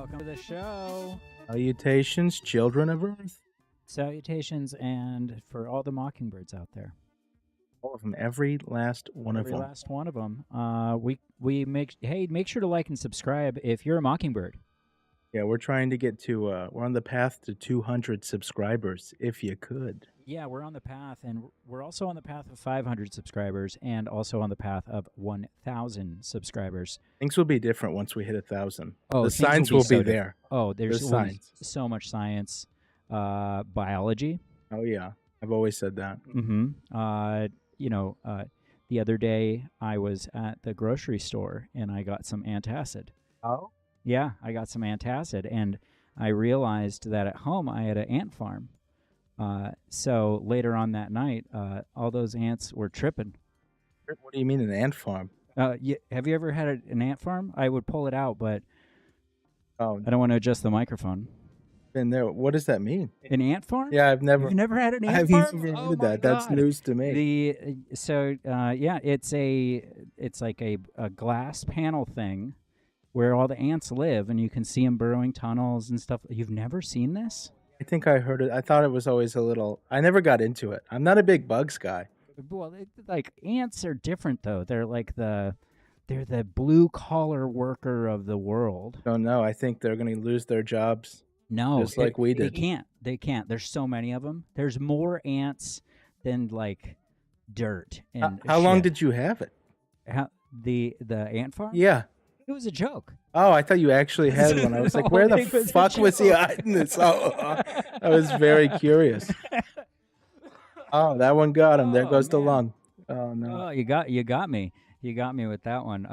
Welcome to the show. Salutations, children of Earth. Salutations, and for all the mockingbirds out there. All of them, every last one of them. Every last one of them. Make sure to like and subscribe if you're a mockingbird. Yeah, we're trying to get to, we're on the path to 200 subscribers, if you could. Yeah, we're on the path, and we're also on the path of 500 subscribers, and also on the path of 1,000 subscribers. Things will be different once we hit 1,000. Oh, the science will be there. Oh, there's science. So much science. Biology. Oh, yeah. I've always said that. Mm-hmm. The other day I was at the grocery store, and I got some antacid. Oh? Yeah, I got some antacid, and I realized that at home I had an ant farm. So later on that night, all those ants were tripping. What do you mean an ant farm? Have you ever had an ant farm? I would pull it out, but I Oh, don't want to adjust the microphone. been there. What does that mean? An ant farm? Yeah, I've never. You've never had an ant I've farm? never Oh heard my that. That's God. news to me. It's like a glass panel thing where all the ants live, and you can see them burrowing tunnels and stuff. You've never seen this? I think I heard it. I thought it was always a little. I never got into it. I'm not a big bugs guy. Well, like ants are different though. They're the blue collar worker of the world. Don't know. I think they're going to lose their jobs. No, Just like we did. They can't. There's so many of them. There's more ants than like dirt. And How long shit. did you have it? The ant farm? Yeah. It was a joke. Oh, I thought you actually had one. I was like, where the fuck was he hiding this? I was very curious. Oh, that one got him. There goes the man. lung. Oh, no. Oh, you got me. You got me with that one.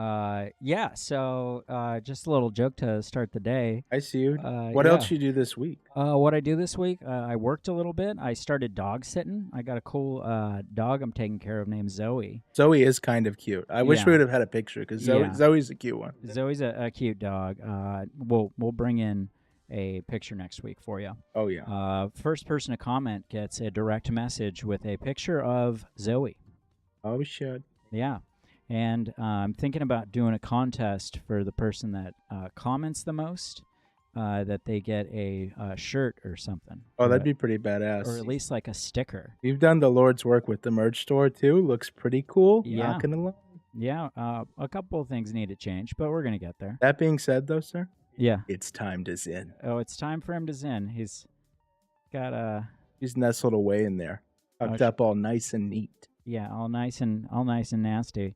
So just a little joke to start the day. I see you. What yeah. else you do this week? What I do this week, I worked a little bit. I started dog sitting. I got a cool dog I'm taking care of named Zoe. Zoe is kind of cute. I wish we would have had a picture because Zoe's a cute one. Zoe's a cute dog. We'll bring in a picture next week for you. Oh, yeah. First person to comment gets a direct message with a picture of Zoe. Oh, shit. Yeah. And I'm thinking about doing a contest for the person that comments the most, that they get a shirt or something. Oh, that'd be pretty badass. Or at least like a sticker. You've done the Lord's work with the merch store, too. Looks pretty cool. Yeah. Not gonna lie. Yeah, a couple of things need to change, but we're going to get there. That being said, though, sir, Yeah. it's time to zen. Oh, it's time for him to zen. He's got a... He's nestled away in there, tucked up all nice and neat. Yeah, all nice and nasty.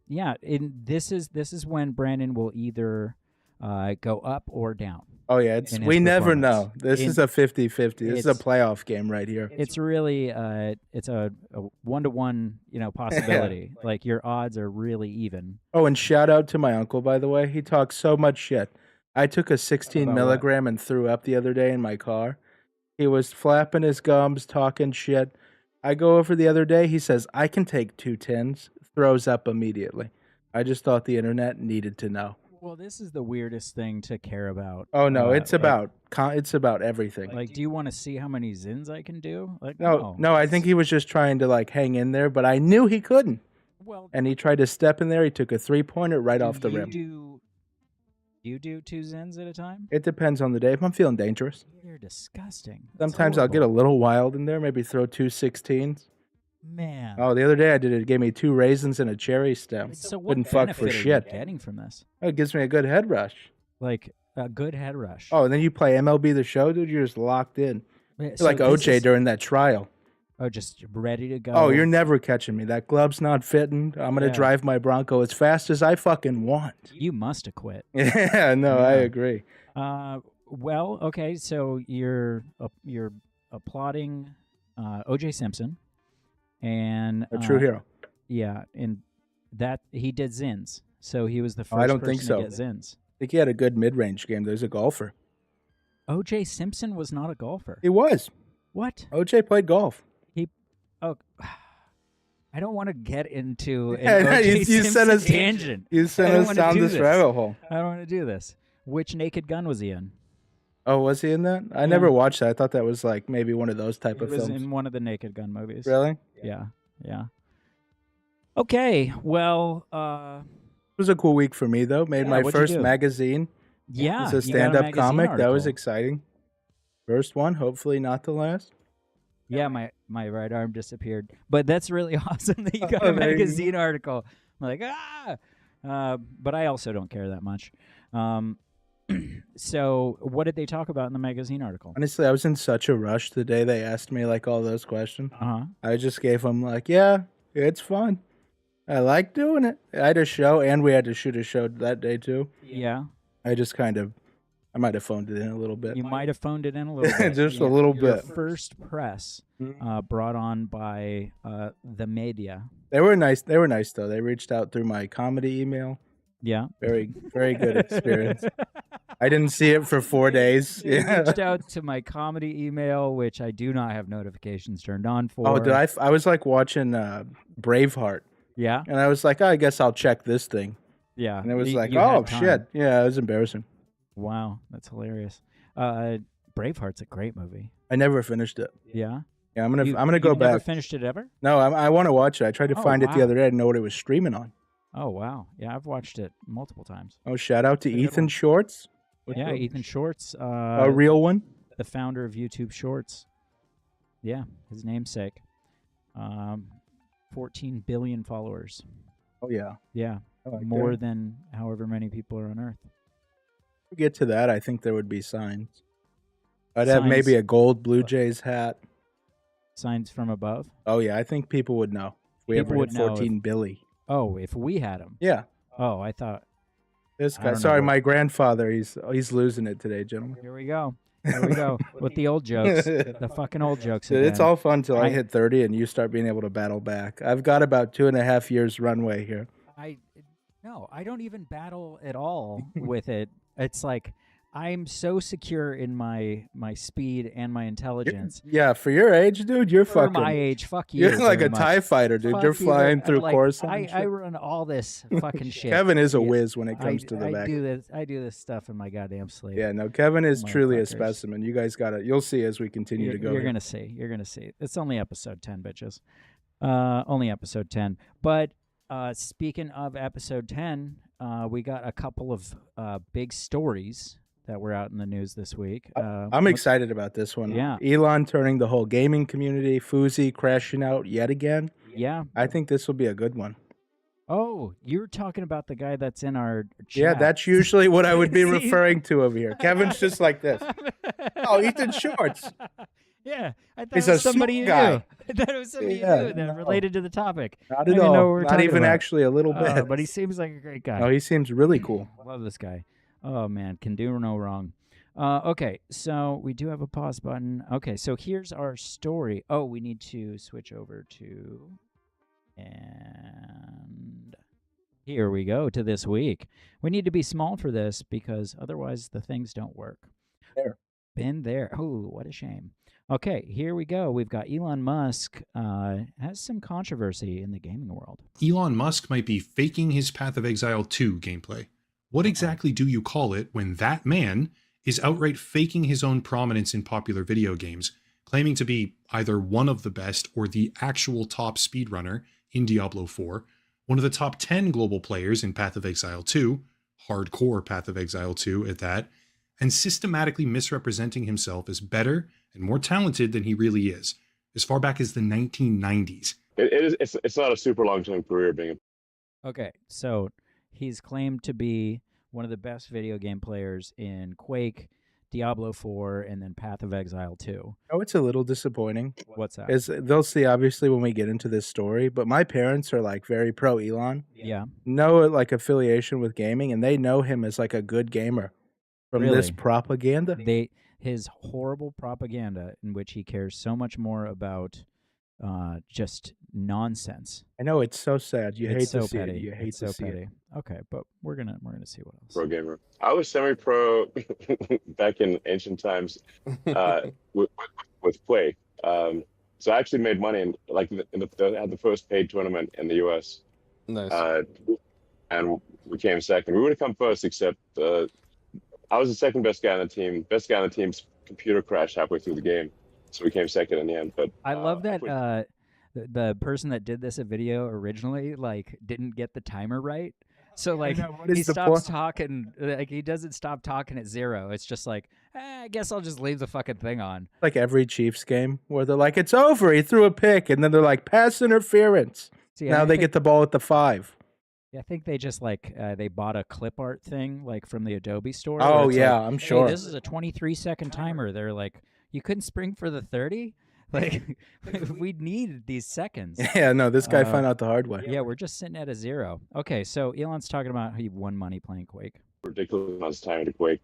This is when Brandon will either go up or down. Oh yeah, we never know. This is a 50-50. This is a it's- playoff game right here. It's really it's a 1-to-1 possibility. Like your odds are really even. Oh, and shout out to my uncle, by the way. He talks so much shit. I took a 16 About milligram and threw up the other day in my car. He was flapping his gums, talking shit. I go over the other day. He says, I can take 2 tins. Throws up immediately. I just thought the internet needed to know. Well, this is the weirdest thing to care about. Oh no, it's about everything. Like, do you want to see how many zins I can do? Like, No, I think he was just trying to like hang in there, but I knew he couldn't. Well, And he tried to step in there. He took a 3-pointer right off the rim. Do you do 2 zins at a time? It depends on the day. If I'm feeling dangerous, You're disgusting. That's sometimes I'll get a horrible. little wild in there. Maybe throw 2 16s. Man. Oh, the other day I did it. It gave me 2 raisins and a cherry stem. So what Wouldn't fuck for benefit are you shit. getting from this? Oh, it gives me a good head rush. Like a good head rush. Oh, and then you play MLB The Show, dude. You're just locked in. Yeah, You're so like this OJ is- during that trial. Oh, just ready to go. Oh, you're never catching me. That glove's not fitting. I'm going to Yeah. drive my Bronco as fast as I fucking want. You must have quit. Yeah, no, I Yeah. agree. Well, okay, so you're applauding O.J. Simpson, and A true hero. Yeah, and that he did zins, so he was the first I don't person think so. to get zins. I think he had a good mid-range game. There's a golfer. O.J. Simpson was not a golfer. He was. What? OJ played golf. Oh, I don't want to get into an Yeah, no, O.J. you Simpson sent us- tangent. You I sent don't us wanna down do this this. rabbit hole. I don't want to do this. Which Naked Gun was he in? Oh, was he in that? I never watched that. I thought that was like maybe one of those type He of was films. in one of the Naked Gun movies. Really? Yeah. Okay, well, It was a cool week for me though. Made Yeah, my what'd you first do? magazine. Yeah, It's a you got stand-up magazine comic. That was article. exciting. First one, hopefully not the last. Yeah, my right arm disappeared. But that's really awesome that you got Oh, a there you magazine article. I'm like, but I also don't care that much. So what did they talk about in the magazine article? Honestly, I was in such a rush the day they asked me like all those questions. Uh-huh. I just gave them like, yeah, it's fun. I like doing it. I had a show, and we had to shoot a show that day too. Yeah. I just kind of, I might have phoned it in a little bit. You might have phoned it in a little bit. Just a little Your bit. first press brought on by the media. They were nice. They were nice though. They reached out through my comedy email. Yeah. Very, very good experience. I didn't see it for 4 days. They reached out to my comedy email, which I do not have notifications turned on for. Oh, did I? I was like watching Braveheart. Yeah. And I was like, oh, I guess I'll check this thing. Yeah. And it was like, you oh, had time. shit. Yeah, it was embarrassing. Wow, that's hilarious. Braveheart's a great movie. I never finished it. Yeah. Yeah, I'm gonna go You've never back. finished it ever? No, I want to watch it. I tried to find it the wow. other day. I didn't know what it was streaming on. Oh wow, yeah, I've watched it multiple times. Oh, shout out to It's a good Ethan one. Shorts. Yeah, Ethan Shorts, A real one. the founder of YouTube Shorts. Yeah, his namesake. 14 billion followers. Oh yeah. Yeah, I like more that. than however many people are on Earth. To get to that, I think there would be signs. I'd have maybe Signs. a gold Blue Jays hat. Signs from above. Oh yeah, I think people would know. If we People ever would hit know 14 Billy. Oh, if we had him. Yeah. Oh, I thought. This I guy. don't know Sorry, what- my grandfather. He's losing it today, gentlemen. Here we go. Here we go with the old jokes. The fucking old jokes. Dude, it's again. all fun till I I- hit 30 and you start being able to battle back. I've got about 2.5 years runway here. No, I don't even battle at all with it. It's like I'm so secure in my speed and my intelligence. Yeah, for your age, dude, you're For fucking. my age, fuck you. You're like very a TIE much. fighter, dude. Fuck You're you, flying I'm through like, Coruscant. I and run all this fucking shit. shit. Kevin is a Yeah, whiz when it comes to the I back. do this stuff in my goddamn sleep. Yeah, no, Kevin is truly a Motherfuckers. specimen. You guys got it. You'll see as we continue to go. You're here. gonna see. You're gonna see. It's only episode 10, bitches. Only episode 10. But speaking of episode 10, we got a couple of big stories that were out in the news this week. I'm excited about this one. Yeah. Elon turning the whole gaming community, Fousey crashing out yet again. Yeah. I think this will be a good one. Oh, you're talking about the guy that's in our chat. Yeah, that's usually what I would be See? referring to over here. Kevin's just like this. Oh, Ethan Shorts. Yeah, I thought He's it was a somebody you small guy. knew. I thought it was somebody Yeah, you knew that no. related to the topic. Not I at didn't know what we all. were Not talking even about. actually a little bit. But he seems like a great guy. Oh, he seems really cool. Love this guy. Oh man, can do no wrong. Okay, so we do have a pause button. Okay, so here's our story. Oh, we need to switch over to, and here we go to this week. We need to be small for this because otherwise the things don't work. There. Been there. Oh, what a shame. Okay, here we go. We've got Elon Musk has some controversy in the gaming world. Elon Musk might be faking his Path of Exile 2 gameplay. What exactly do you call it when that man is outright faking his own prominence in popular video games, claiming to be either one of the best or the actual top speedrunner in Diablo 4, one of the top 10 global players in Path of Exile 2, hardcore Path of Exile 2 at that, and systematically misrepresenting himself as better and more talented than he really is, as far back as the 1990s. It's not a super long-term career being Okay, so he's claimed to be one of the best video game players in Quake, Diablo 4, and then Path of Exile 2. Oh, it's a little disappointing. What's that? Is they'll see obviously when we get into this story, but my parents are like very pro Elon. Yeah. No like affiliation with gaming, and they know him as like a good gamer from this Really? propaganda. His horrible propaganda in which he cares so much more about just nonsense. I know it's so sad. You It's hate so to see petty. it. You hate It's to so see petty. it. Okay, but we're gonna see what else. pro gamer. I was semi-pro back in ancient times with Quake. So I actually made money I had the first paid tournament in the U.S. Nice. And we came second. We would have come first, except I was the second best guy on the team. Best guy on the team's computer crashed halfway through the game, so we came second in the end. But I love that quit. the person that did this video originally like didn't get the timer right. So like what he is the stops point? talking, like he doesn't stop talking at 0. It's just like, I guess I'll just leave the fucking thing on. Like every Chiefs game where they're like, it's over. He threw a pick, and then they're like, pass interference. See, Now they get the ball at the 5. I think they just like they bought a clip art thing like from the Adobe store. where Oh it's yeah, like, I'm hey, sure. this is a 23-second timer. They're like, you couldn't spring for the 30. Like we need these seconds. Yeah, no, this guy found out the hard way. Yeah, we're just sitting at a 0. Okay, so Elon's talking about how he won money playing Quake. Ridiculous amounts of time to Quake.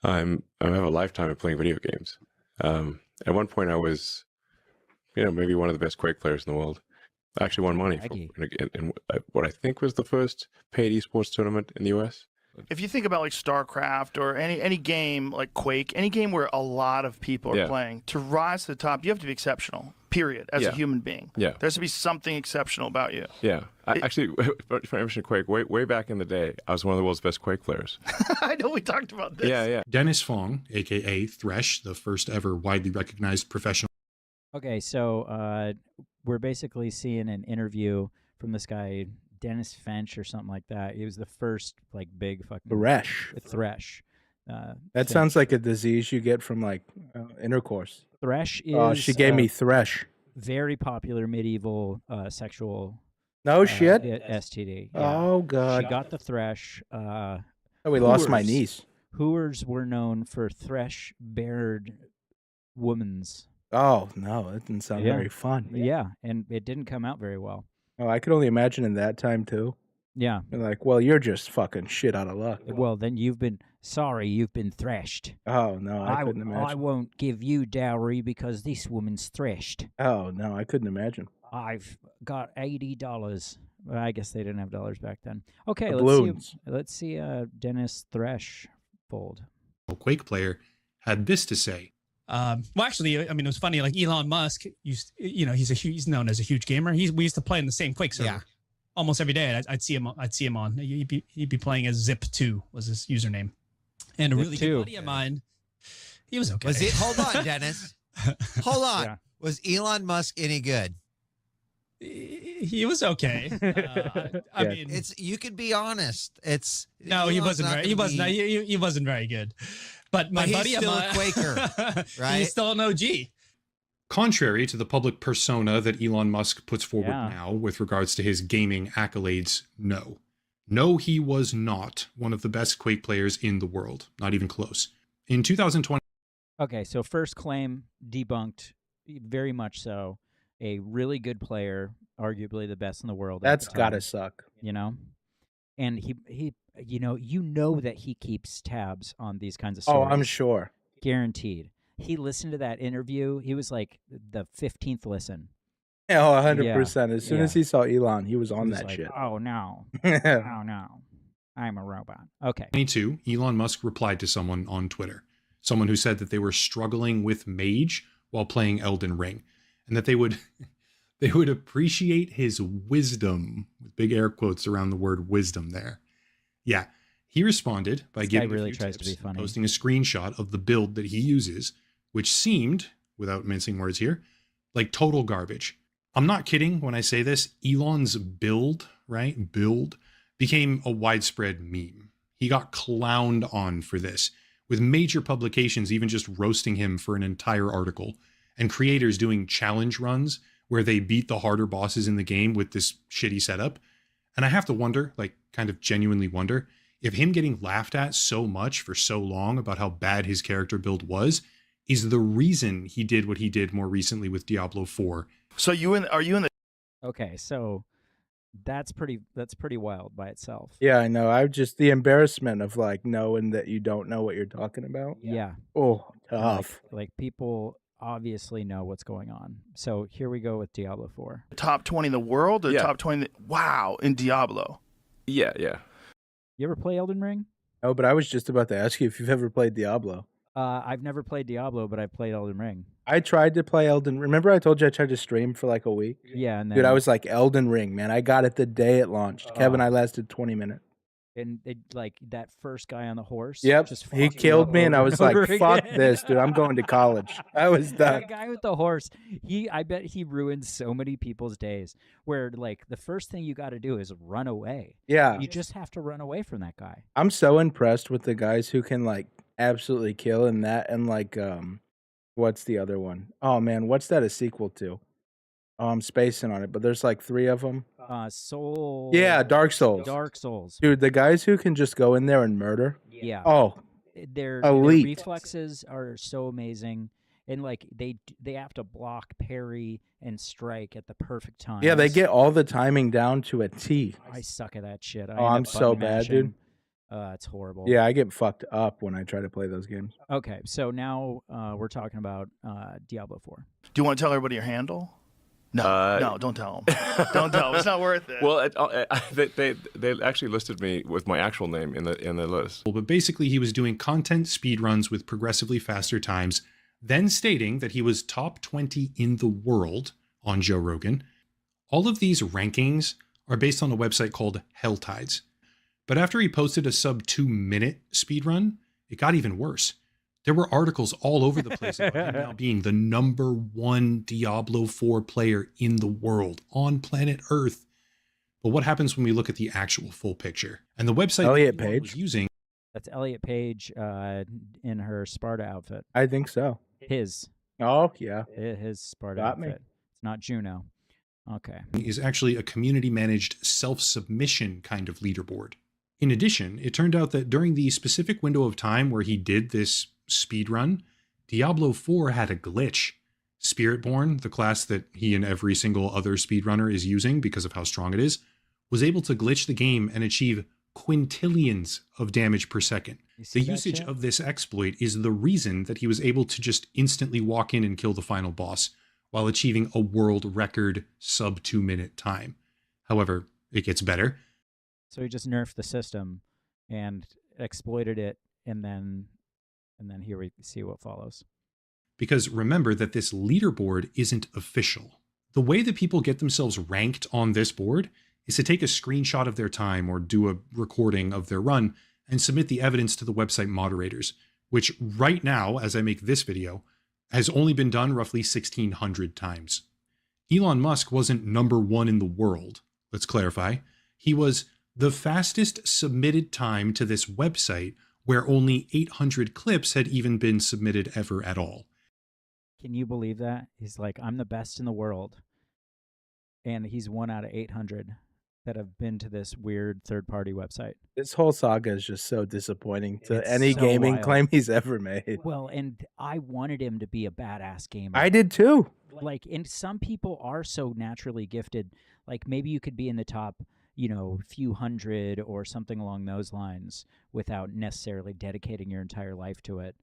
I have a lifetime of playing video games. At one point, I was, maybe one of the best Quake players in the world. I actually won money in what I think was the first paid esports tournament in the U.S. If you think about like StarCraft or any game like Quake, any game where a lot of people are playing, to rise to the top, you have to be exceptional, period, as a human being. Yeah. There has to be something exceptional about you. Yeah. Actually, if I mention Quake, way back in the day, I was one of the world's best Quake players. I know we talked about this. Yeah. Dennis Fong, a.k.a. Thresh, the first ever widely recognized professional. Okay, so we're basically seeing an interview from this guy, Dennis Finch or something like that. He was the first like big fucking Thresh. That sounds like a disease you get from like intercourse. Thresh is. Oh, she gave me thresh. Very popular medieval sexual. No shit. STD. Yeah. Oh god. She got the thresh. Oh, we lost my niece. Hooers were known for thresh-bared womans. Oh no, that didn't sound very fun. Yeah, and it didn't come out very well. Oh, I could only imagine in that time too. Yeah. They're like, well, you're just fucking shit out of luck. Well, then you've been threshed. Oh no, I couldn't imagine. I won't give you dowry because this woman's threshed. Oh no, I couldn't imagine. I've got $80. Well, I guess they didn't have dollars back then. Okay, let's see Dennis Thresh fold. Quake player had this to say. Well, actually, I mean, it was funny. Like Elon Musk, he's known as a huge gamer. We used to play in the same Quake server almost every day. I'd see him on. He'd be playing as Zip2 was his username, and a really good buddy of mine. He was okay. Hold on, Dennis. Hold on. Yeah. Was Elon Musk any good? He was okay. I mean, you could be honest. He wasn't very. He wasn't very good. But my buddy, he's still a Quaker, right? He's still an OG. Contrary to the public persona that Elon Musk puts forward now with regards to his gaming accolades, no, he was not one of the best Quake players in the world. Not even close. In 2020. Okay, so first claim debunked, very much so. A really good player, arguably the best in the world. That's gotta suck. And he that he keeps tabs on these kinds of stories. Oh, I'm sure. Guaranteed. He listened to that interview. He was like the 15th listen. Yeah, 100%. As soon as he saw Elon, he was on that shit. Oh, no. Oh, no. I'm a robot. Okay. 22, Elon Musk replied to someone on Twitter. Someone who said that they were struggling with Mage while playing Elden Ring. And that they would appreciate his wisdom, with big air quotes around the word wisdom there. Yeah, he responded by giving really a few tries tips, to be funny. posting a screenshot of the build that he uses, which seemed, without mincing words here, like total garbage. I'm not kidding when I say this. Elon's build became a widespread meme. He got clowned on for this, with major publications even just roasting him for an entire article, and creators doing challenge runs where they beat the harder bosses in the game with this shitty setup. And I have to wonder, like kind of genuinely wonder, if him getting laughed at so much for so long about how bad his character build was is the reason he did what he did more recently with Diablo 4. So are you in the... Okay, so that's pretty wild by itself. Yeah, I know. The embarrassment of like knowing that you don't know what you're talking about. Yeah. Oh, tough. Like people obviously know what's going on. So here we go with Diablo 4. Top 20 in the world or top 20? Wow, in Diablo. Yeah. You ever play Elden Ring? Oh, but I was just about to ask you if you've ever played Diablo. I've never played Diablo, but I've played Elden Ring. I tried to play Elden. Remember I told you I tried to stream for like a week? Yeah. And then, dude, I was like, Elden Ring, man. I got it the day it launched. Kevin, I lasted 20 minutes. And they like that first guy on the horse. Yep, just he fucked you killed up me, and I over was like, over "Fuck again. this, dude! I'm going to college." I was done. That guy with the horse. I bet he ruined so many people's days. Where like the first thing you got to do is run away. Yeah, You just have to run away from that guy. I'm so impressed with the guys who can like absolutely kill in that, and like what's the other one? Oh man, what's that a sequel to? Oh, I'm spacing on it, but there's like 3 of them. Soul. Yeah, Dark Souls. Dark Souls. Dude, the guys who can just go in there and murder. Yeah. Oh, their elite. reflexes are so amazing, and like they have to block, parry, and strike at the perfect time. Yeah, they get all the timing down to a T. I suck at that shit. Oh, I'm so bad, dude. It's horrible. Yeah, I get fucked up when I try to play those games. Okay, so now we're talking about Diablo 4. Do you want to tell everybody your handle? No, don't tell them. Don't tell them. It's not worth it. Well, they actually listed me with my actual name in the list. But basically, he was doing content speedruns with progressively faster times, then stating that he was top 20 in the world on Joe Rogan. All of these rankings are based on a website called Helltides. But after he posted a sub 2-minute speedrun, it got even worse. There were articles all over the place about him now being the #1 Diablo 4 player in the world on planet Earth. But what happens when we look at the actual full picture? And the website Elliot Elon Page was using. That's Elliot Page in her Sparta outfit. I think so. His. Oh yeah. His Sparta Got outfit. me. It's not Juno. Okay. Is actually a community-managed self-submission kind of leaderboard. In addition, it turned out that during the specific window of time where he did this speedrun, Diablo 4 had a glitch. Spiritborn, the class that he and every single other speedrunner is using because of how strong it is, was able to glitch the game and achieve quintillions of damage per second. The usage of this exploit is the reason that he was able to just instantly walk in and kill the final boss while achieving a world record sub 2-minute time. However, it gets better. So he just nerfed the system and exploited it, and then here we see what follows. Because remember that this leaderboard isn't official. The way that people get themselves ranked on this board is to take a screenshot of their time or do a recording of their run and submit the evidence to the website moderators, which right now, as I make this video, has only been done roughly 1,600 times. Elon Musk wasn't #1 in the world, let's clarify. He was the fastest submitted time to this website, where only 800 clips had even been submitted ever at all. Can you believe that? He's like, I'm the best in the world. And he's 1 out of 800 that have been to this weird third-party website. This whole saga is just so disappointing to It's any so gaming wild. claim he's ever made. Well, and I wanted him to be a badass gamer. I did too. Like, and some people are so naturally gifted. Like, maybe you could be in the top, few hundred or something along those lines without necessarily dedicating your entire life to it.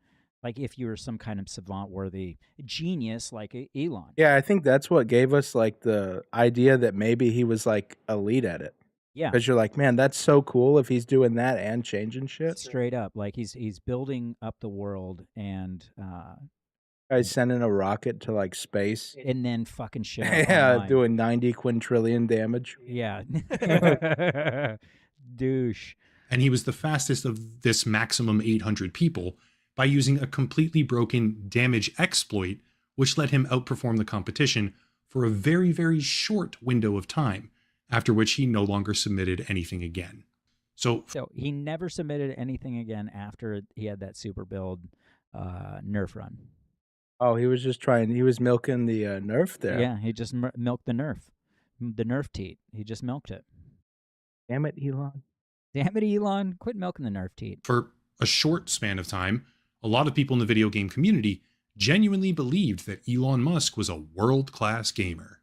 Like if you were some kind of savant-worthy genius like Elon. Yeah, I think that's what gave us like the idea that maybe he was like elite at it. Yeah. Because you're like, man, that's so cool if he's doing that and changing shit. Straight up. Like he's building up the world and Guy's sending a rocket to like space. And then fucking shit up yeah, online. doing 90 quintillion damage. Yeah. Douche. And he was the fastest of this maximum 800 people by using a completely broken damage exploit, which let him outperform the competition for a very, very short window of time, after which he no longer submitted anything again. So he never submitted anything again after he had that super build nerf run. Oh, he was milking the nerf there. Yeah, he just milked the nerf teat. He just milked it. Damn it, Elon. Damn it, Elon. Quit milking the nerf teat. For a short span of time, a lot of people in the video game community genuinely believed that Elon Musk was a world-class gamer.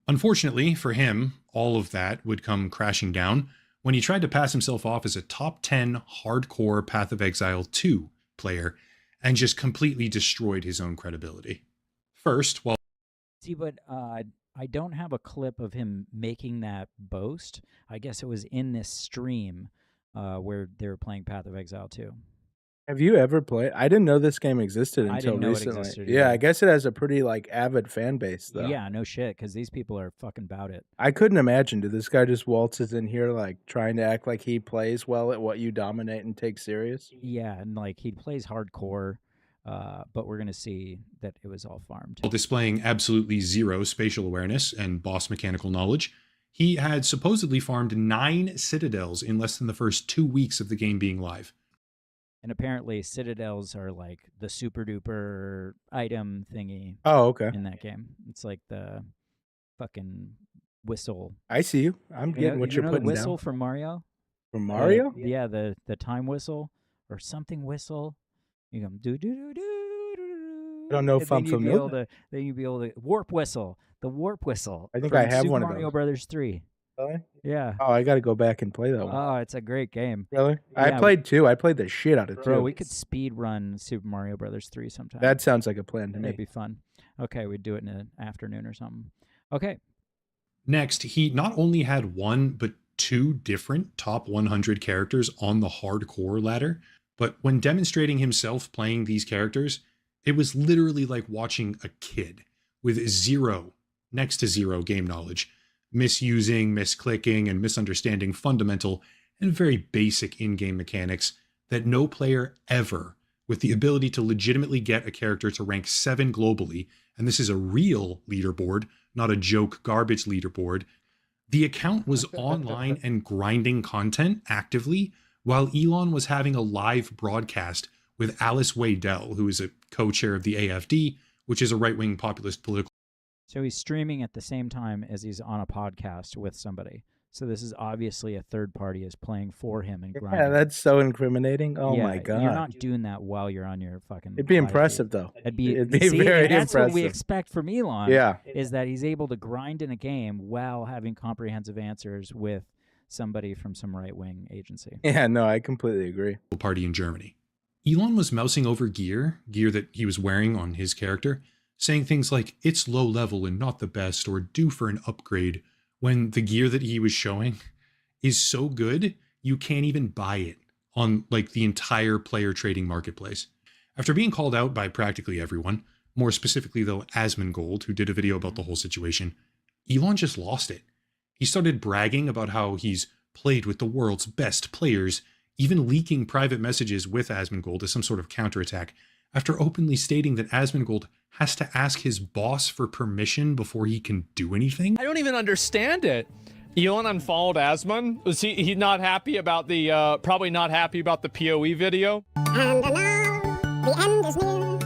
Unfortunately for him, all of that would come crashing down when he tried to pass himself off as a top 10 hardcore Path of Exile 2 player and just completely destroyed his own credibility. First, while... See, but I don't have a clip of him making that boast. I guess it was in this stream where they were playing Path of Exile 2. Have you ever played? I didn't know this game existed I until didn't know it recently. existed Yeah, either. I guess it has a pretty like avid fan base though. Yeah, no shit, because these people are fucking about it. I couldn't imagine. Did this guy just waltzes in here like trying to act like he plays well at what you dominate and take serious? Yeah, and like he plays hardcore, but we're gonna see that it was all farmed. While displaying absolutely zero spatial awareness and boss mechanical knowledge, he had supposedly farmed 9 citadels in less than the first 2 weeks of the game being live. And apparently, citadels are like the super duper item thingy. Oh, okay. In that game, it's like the fucking whistle. I see you. I'm getting what you're the putting whistle down. from Mario. From Mario? Yeah, the time whistle or something whistle. You go do do do do. I don't know if I'm familiar. Then you'd be able to warp whistle. The warp whistle. I think from I have Super one of Mario those. Brothers 3. Really? Yeah. Oh, I got to go back and play that one. Oh, it's a great game. Really? I Yeah. played 2. I played the shit out of 2. Bro, we could speed run Super Mario Brothers 3 sometime. That sounds like a plan to That'd me. be fun. Okay, we'd do it in an afternoon or something. Okay. Next, he not only had 1 but 2 different top 100 characters on the hardcore ladder, but when demonstrating himself playing these characters, it was literally like watching a kid with next to zero game knowledge, misusing, misclicking, and misunderstanding fundamental and very basic in-game mechanics that no player ever, with the ability to legitimately get a character to rank 7 globally, and this is a real leaderboard, not a joke garbage leaderboard. The account was online and grinding content actively while Elon was having a live broadcast with Alice Waydell, who is a co-chair of the AFD, which is a right-wing populist political. So he's streaming at the same time as he's on a podcast with somebody. So this is obviously a third party is playing for him and grinding. Yeah, that's so incriminating. Oh Yeah, my god. You're not doing that while you're on your fucking. It'd be live impressive feed. though. It'd be See, very and that's impressive. what we expect from Elon. Yeah. Is that he's able to grind in a game while having comprehensive answers with somebody from some right-wing agency. Yeah, no, I completely agree. Party in Germany. Elon was mousing over gear that he was wearing on his character, saying things like, it's low level and not the best, or due for an upgrade, when the gear that he was showing is so good, you can't even buy it on like the entire player trading marketplace. After being called out by practically everyone, more specifically though Asmongold, who did a video about the whole situation, Elon just lost it. He started bragging about how he's played with the world's best players, even leaking private messages with Asmongold as some sort of counterattack, after openly stating that Asmongold has to ask his boss for permission before he can do anything. I don't even understand it. Elon unfollowed Asmon. Was he not happy about the, probably not happy about the PoE video? And now, the end is near,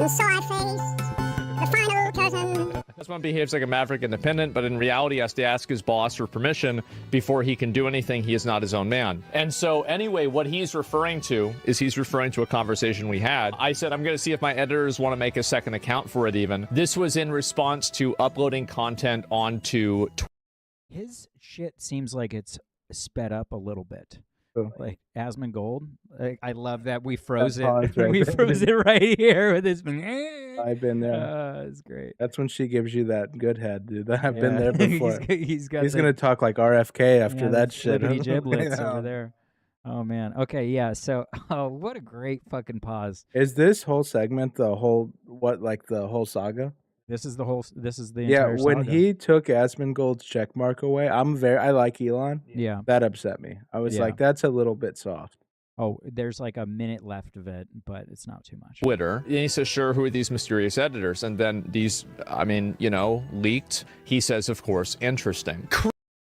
and so I face the final curtain. Asmon behaves like a maverick independent, but in reality has to ask his boss for permission before he can do anything. He is not his own man. And so anyway, what he's referring to is he's referring to a conversation we had. I said, I'm going to see if my editors want to make a second account for it even. This was in response to uploading content onto Twitter. His shit seems like it's sped up a little bit. Like Asmongold. I love that we froze it. Right we there. froze it right here with his. I've been there. It's great. That's when she gives you that good head, dude. I've been there before. he's gonna talk like RFK after that shit. Giblets over there. Oh man. Okay. Yeah. So, what a great fucking pause. Is this whole segment the whole saga? This is the Yeah, entire when saga. he took Asmongold's check mark away, I like Elon. Yeah. That upset me. I was like, that's a little bit soft. Oh, there's like a minute left of it, but it's not too much. Twitter. And he says, sure, who are these mysterious editors? And then these, leaked. He says, of course, interesting.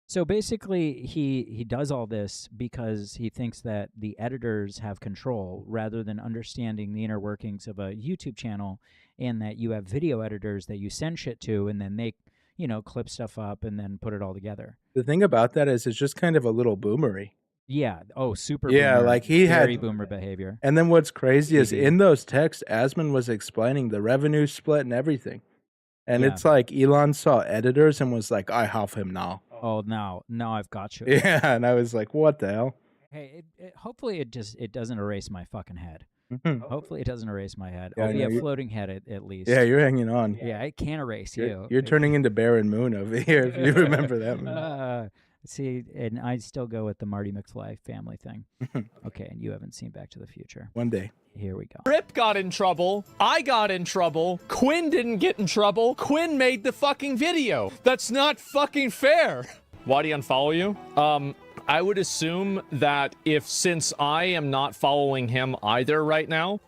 So basically, he does all this because he thinks that the editors have control rather than understanding the inner workings of a YouTube channel, and that you have video editors that you send shit to, and then they, clip stuff up and then put it all together. The thing about that is it's just kind of a little boomery. Yeah. Oh, super. Yeah, boomer, like he very had boomer behavior. And then what's crazy is in those texts, Asmon was explaining the revenue split and everything. And it's like Elon saw editors and was like, I have him now. Oh, now I've got you. Yeah, and I was like, what the hell? Hey, hopefully it doesn't erase my fucking head. Mhm. Hopefully it doesn't erase my head. Yeah, I'll be no, a you're- floating head at least. Yeah, you're hanging on. Yeah, it can't erase you. You're turning into Baron Moon over here, if you remember that movie. See, and I still go with the Marty McFly family thing. Okay, and you haven't seen Back to the Future. One day. Here we go. Rip got in trouble. I got in trouble. Quinn didn't get in trouble. Quinn made the fucking video. That's not fucking fair. Why do you unfollow you? I would assume that since I am not following him either right now,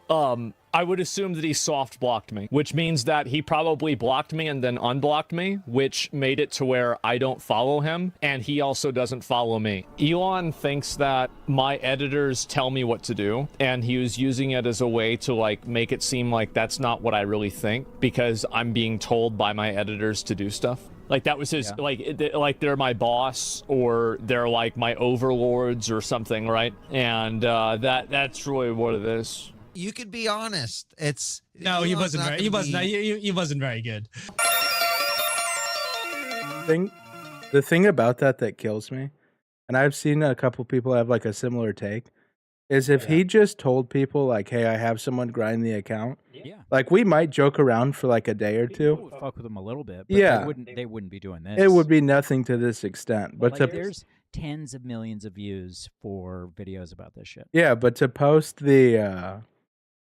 I would assume that he soft blocked me, which means that he probably blocked me and then unblocked me, which made it to where I don't follow him, and he also doesn't follow me. Elon thinks that my editors tell me what to do, and he was using it as a way to like make it seem like that's not what I really think, because I'm being told by my editors to do stuff. Like that was his, like they're my boss or they're like my overlords or something, right? And that's really what it is. You could be honest. No, he wasn't very. He wasn't very good. The thing about that kills me, and I've seen a couple people have like a similar take, is if he just told people like, "Hey, I have someone grind the account." Yeah. Like we might joke around for like a day or two. Fuck with them a little bit. But they wouldn't be doing this. It would be nothing to this extent. But like, there's tens of millions of views for videos about this shit. Yeah, but to post the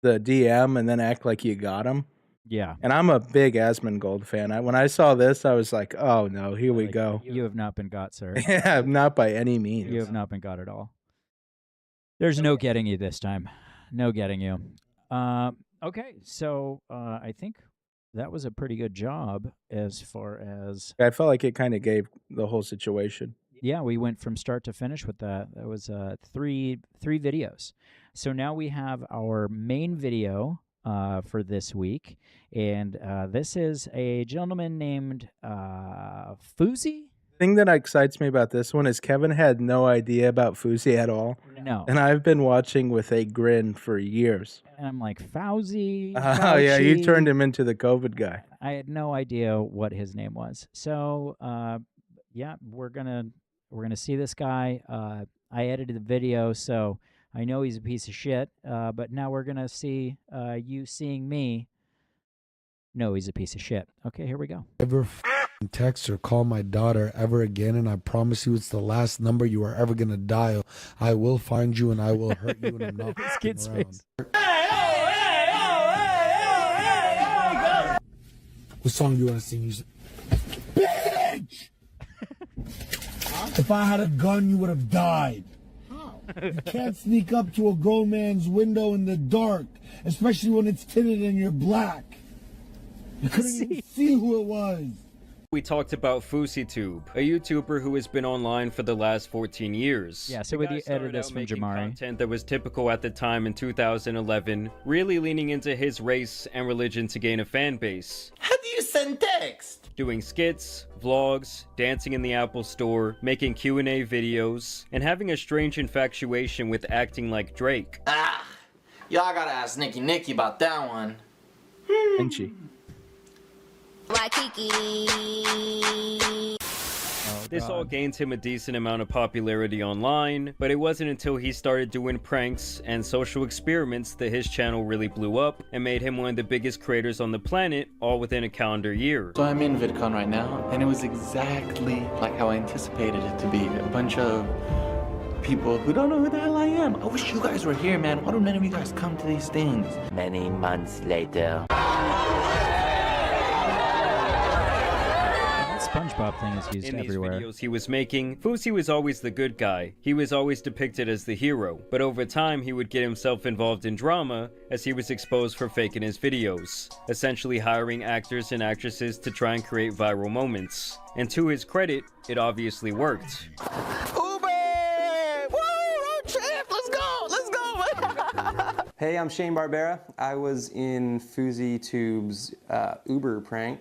DM and then act like you got him. Yeah. And I'm a big Asmongold fan. When I saw this, I was like, oh no, here we go. You have not been got, sir. Yeah, not by any means. You have not been got at all. There's no getting you this time. No getting you. Okay, so I think that was a pretty good job as far as... I felt like it kind of gave the whole situation. Yeah, we went from start to finish with that. That was three videos. So now we have our main video for this week, and this is a gentleman named Fousey. The thing that excites me about this one is Kevin had no idea about Fousey at all. No. And I've been watching with a grin for years. And I'm like, Fousey? Oh, yeah, you turned him into the COVID guy. I had no idea what his name was. So, yeah, we're gonna see this guy. I edited the video, so I know he's a piece of shit. But now we're gonna see you seeing me. No, he's a piece of shit. Okay, here we go. Ever text or call my daughter ever again, and I promise you it's the last number you are ever gonna dial. I will find you and I will hurt you, and I'm not kid's around. What song do you want to sing? You say, bitch! If I had a gun, you would have died. How? You can't sneak up to a grown man's window in the dark, especially when it's tinted and you're black. You couldn't even see who it was. We talked about FouseyTube, a YouTuber who has been online for the last 14 years. Yeah, so we edited this from Jamari. Content that was typical at the time in 2011, really leaning into his race and religion to gain a fan base. How do you send text? Doing skits, vlogs, dancing in the Apple Store, making Q&A videos, and having a strange infatuation with acting like Drake. Ah, y'all gotta ask Nicky about that one. Anchi. This all gained him a decent amount of popularity online, but it wasn't until he started doing pranks and social experiments that his channel really blew up and made him one of the biggest creators on the planet, all within a calendar year. So I'm in VidCon right now, and it was exactly like how I anticipated it to be. A bunch of people who don't know who the hell I am. I wish you guys were here, man. Why don't none of you guys come to these things? Many months later. SpongeBob thing is used everywhere. In these videos he was making, Fousey was always the good guy. He was always depicted as the hero, but over time he would get himself involved in drama as he was exposed for faking his videos, essentially hiring actors and actresses to try and create viral moments. And to his credit, it obviously worked. Hey, I'm Shane Barbera. I was in FouseyTube's Uber prank.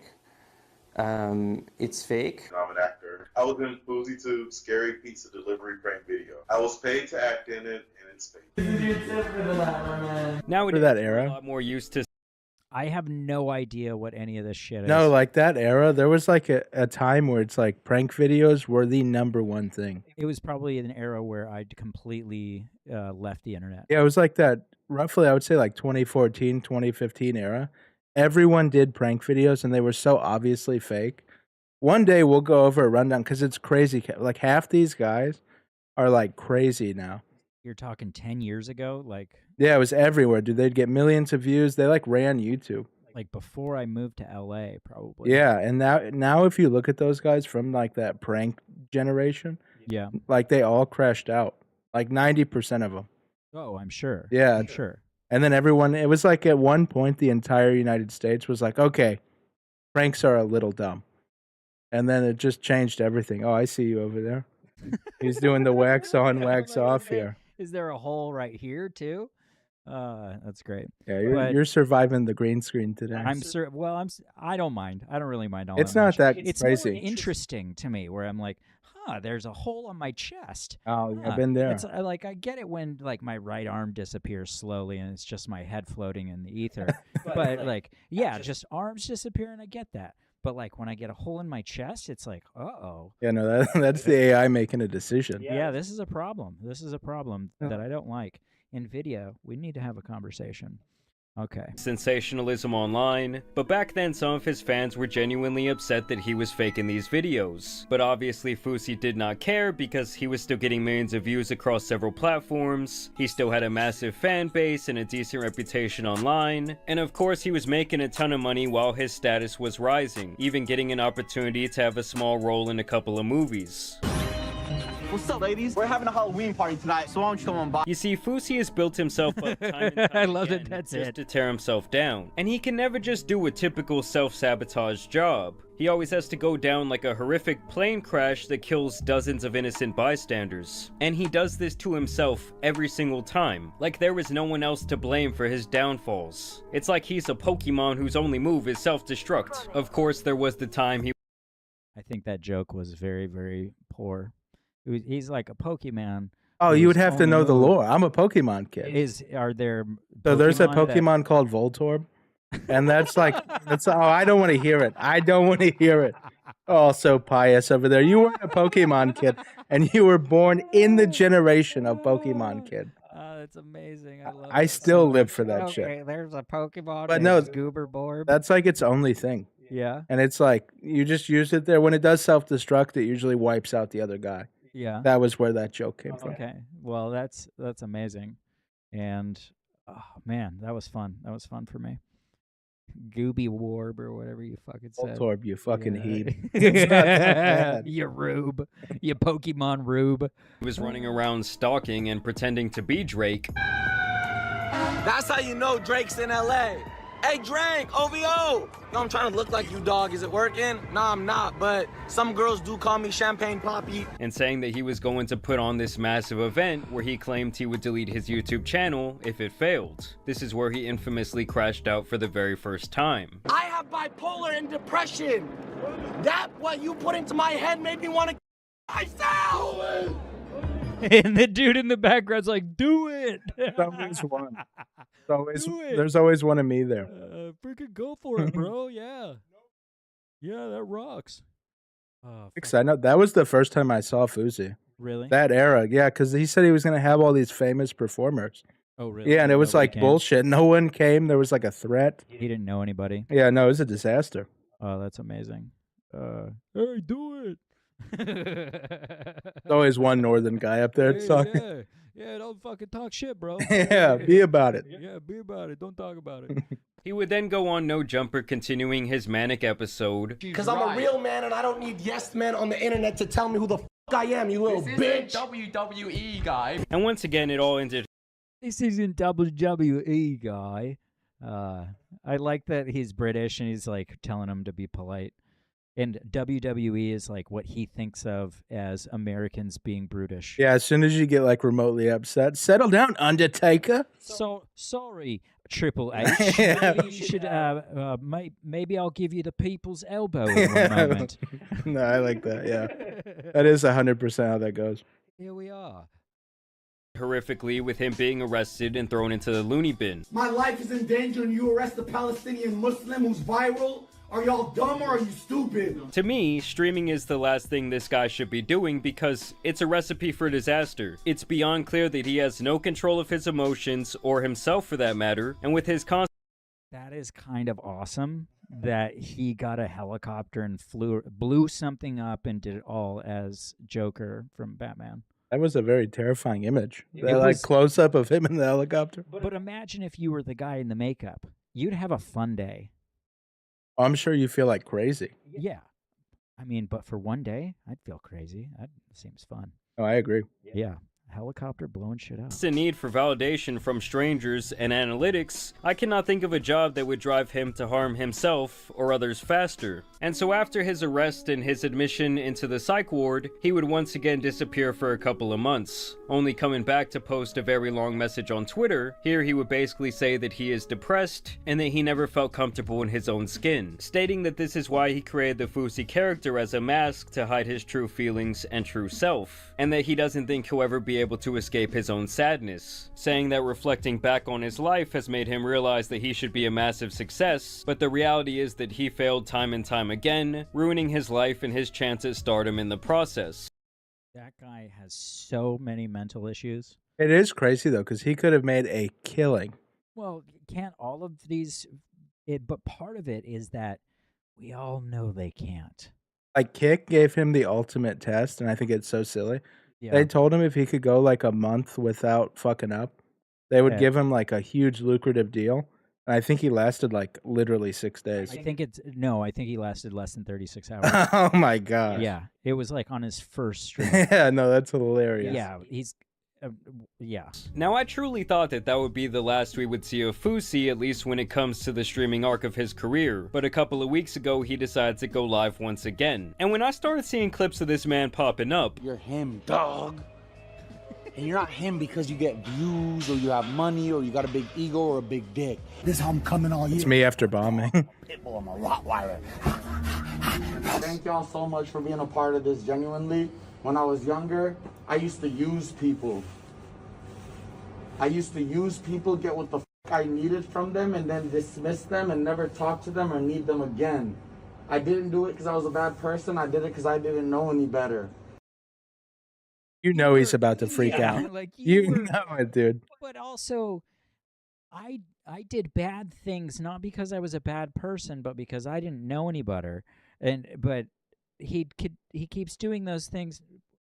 It's fake. I'm an actor. I was in FouseyTube's Scary Pizza Delivery prank video. I was paid to act in it, and it's fake. Nowadays, that era? we're a lot more used to. I have no idea what any of this shit is. No, like that era, there was like a time where it's like prank videos were the #1 thing. It was probably an era where I'd completely left the internet. Yeah, it was like that, roughly, I would say like 2014, 2015 era. Everyone did prank videos, and they were so obviously fake One day we'll go over a rundown because it's crazy. Like half these guys are like crazy now. You're talking 10 years ago, like Yeah, it was everywhere, dude. They'd get millions of views. They like ran YouTube. like before I moved to LA, probably. Yeah, and now if you look at those guys from like that prank generation, Yeah. like they all crashed out. Like 90% of them. Oh, I'm sure. Yeah, I'm sure. And then everyone, it was like at one point the entire United States was like, okay, pranks are a little dumb. And then it just changed everything. Oh, I see you over there. He's doing the wax on, wax off here. Is there a hole right here too? That's great. Yeah, But you're surviving the green screen today. I'm sure. Well, I don't mind. I don't really mind all It's that not much. that It's crazy. more interesting to me, where I'm like, there's a hole on my chest. Oh, yeah, I've been there. It's like I get it when like my right arm disappears slowly and it's just my head floating in the ether. But like, yeah, just arms disappearing. I get that. But like when I get a hole in my chest, it's like, uh-oh. Yeah, no, that's the AI making a decision. Yeah, this is a problem. This is a problem that I don't like. In video, we need to have a conversation. Okay. Sensationalism online, but back then some of his fans were genuinely upset that he was faking these videos. But obviously Fousey did not care because he was still getting millions of views across several platforms, he still had a massive fan base and a decent reputation online, and of course he was making a ton of money while his status was rising, even getting an opportunity to have a small role in a couple of movies. What's up, ladies? We're having a Halloween party tonight, so why don't you come on by? You see, Fousey has built himself up time and time I love again that that's just it. to tear himself down. And he can never just do a typical self-sabotage job. He always has to go down like a horrific plane crash that kills dozens of innocent bystanders. And he does this to himself every single time, like there is no one else to blame for his downfalls. It's like he's a Pokemon whose only move is self-destruct. Of course, there was the time he... I think that joke was very, very poor. He's like a Pokemon. Oh, you would have to know the lore. I'm a Pokemon kid. Are there So there's a that- Pokemon called Voltorb, and that's like I don't want to hear it. I don't want to hear it. Oh, so pious over there. You weren't a Pokemon kid, and you were born in the generation of Pokemon kid. That's amazing. I love I that still so live much. for that Okay, shit. there's a Pokemon. But no, Goober Borb. that's like its only thing. Yeah. And it's like you just use it there. When it does self-destruct, it usually wipes out the other guy. Yeah. That was where that joke came from. Okay. Well, that's amazing. And oh man, that was fun. That was fun for me. Gooby Warb or whatever you fucking said. Voltorb, you fucking heeb. It's not that bad. You rube. You Pokemon rube. He was running around stalking and pretending to be Drake. That's how you know Drake's in LA. Hey, Drake, OVO! No, I'm trying to look like you, dog. Is it working? Nah, I'm not, but some girls do call me Champagne Poppy. And saying that he was going to put on this massive event where he claimed he would delete his YouTube channel if it failed. This is where he infamously crashed out for the very first time. I have bipolar and depression. That what you put into my head made me want to myself. And the dude in the background's like, do it. There's always one. There's always one of me there. Freaking go for it, bro. Yeah. Yeah, that rocks. Oh, Because I know that was the first time I saw Fousey. Really? That era, yeah, because he said he was going to have all these famous performers. Oh, really? Yeah, and it was Nobody like came? bullshit. No one came. There was like a threat. He didn't know anybody. Yeah, no, it was a disaster. Oh, that's amazing. Hey, do it. There's always one northern guy up there talking. Yeah, don't fucking talk shit, bro. Yeah, be about it. Yeah, be about it. Don't talk about it. He would then go on No Jumper, continuing his manic episode. Because I'm a real man and I don't need yes men on the internet to tell me who the f I am, you little bitch. WWE guy. And once again, it all ended. This isn't WWE, guy. I like that he's British and he's like telling him to be polite. And WWE is like what he thinks of as Americans being brutish. Yeah, as soon as you get like remotely upset, settle down, Undertaker. So sorry, Triple H. Maybe you should. Maybe I'll give you the people's elbow in one moment. No, I like that. Yeah, that is 100% how that goes. Here we are. Horrifically, with him being arrested and thrown into the loony bin. My life is in danger and you arrest a Palestinian Muslim who's viral? Are y'all dumb or are you stupid? To me, streaming is the last thing this guy should be doing because it's a recipe for disaster. It's beyond clear that he has no control of his emotions, or himself for that matter, and with his constant... That is kind of awesome that he got a helicopter and blew something up and did it all as Joker from Batman. That was a very terrifying image. It That was- close up of him in the helicopter. But imagine if you were the guy in the makeup. You'd have a fun day. I'm sure you feel like crazy. Yeah. I mean, but for one day, I'd feel crazy. That seems fun. Oh, I agree. Yeah. Helicopter blowing shit up. The need for validation from strangers and analytics, I cannot think of a job that would drive him to harm himself or others faster. And so after his arrest and his admission into the psych ward, he would once again disappear for a couple of months, only coming back to post a very long message on Twitter. Here he would basically say that he is depressed and that he never felt comfortable in his own skin, stating that this is why he created the Fousey character as a mask to hide his true feelings and true self, and that he doesn't think he'll ever be able to escape his own sadness, saying that reflecting back on his life has made him realize that he should be a massive success, but the reality is that he failed time and time again, ruining his life and his chance at stardom in the process. That guy has so many mental issues. It is crazy, though, because he could have made a killing. Well, can't all of these... But part of it is that we all know they can't. Like, Kick gave him the ultimate test, and I think it's so silly. Yeah. They told him if he could go like a month without fucking up, they would Yeah. give him like a huge lucrative deal. And I think he lasted like literally 6 days. I think he lasted less than 36 hours. Oh my god. Yeah, it was like on his first stream. Yeah, no, that's hilarious. Yeah, he's... yeah. Now, I truly thought that that would be the last we would see of Fousey, at least when it comes to the streaming arc of his career, but a couple of weeks ago he decided to go live once again. And when I started seeing clips of this man popping up, you're him, dog. And you're not him because you get views or you have money or you got a big ego or a big dick. This is how I'm coming all year. It's me after bombing. Pitbull, I'm a Rottweiler. Thank y'all so much for being a part of this, genuinely. When I was younger, I used to use people. Get what the f I needed from them, and then dismiss them and never talk to them or need them again. I didn't do it because I was a bad person. I did it because I didn't know any better. You know he's about to freak out. Like you know it, dude. But also, I did bad things not because I was a bad person, but because I didn't know any better. But he keeps doing those things.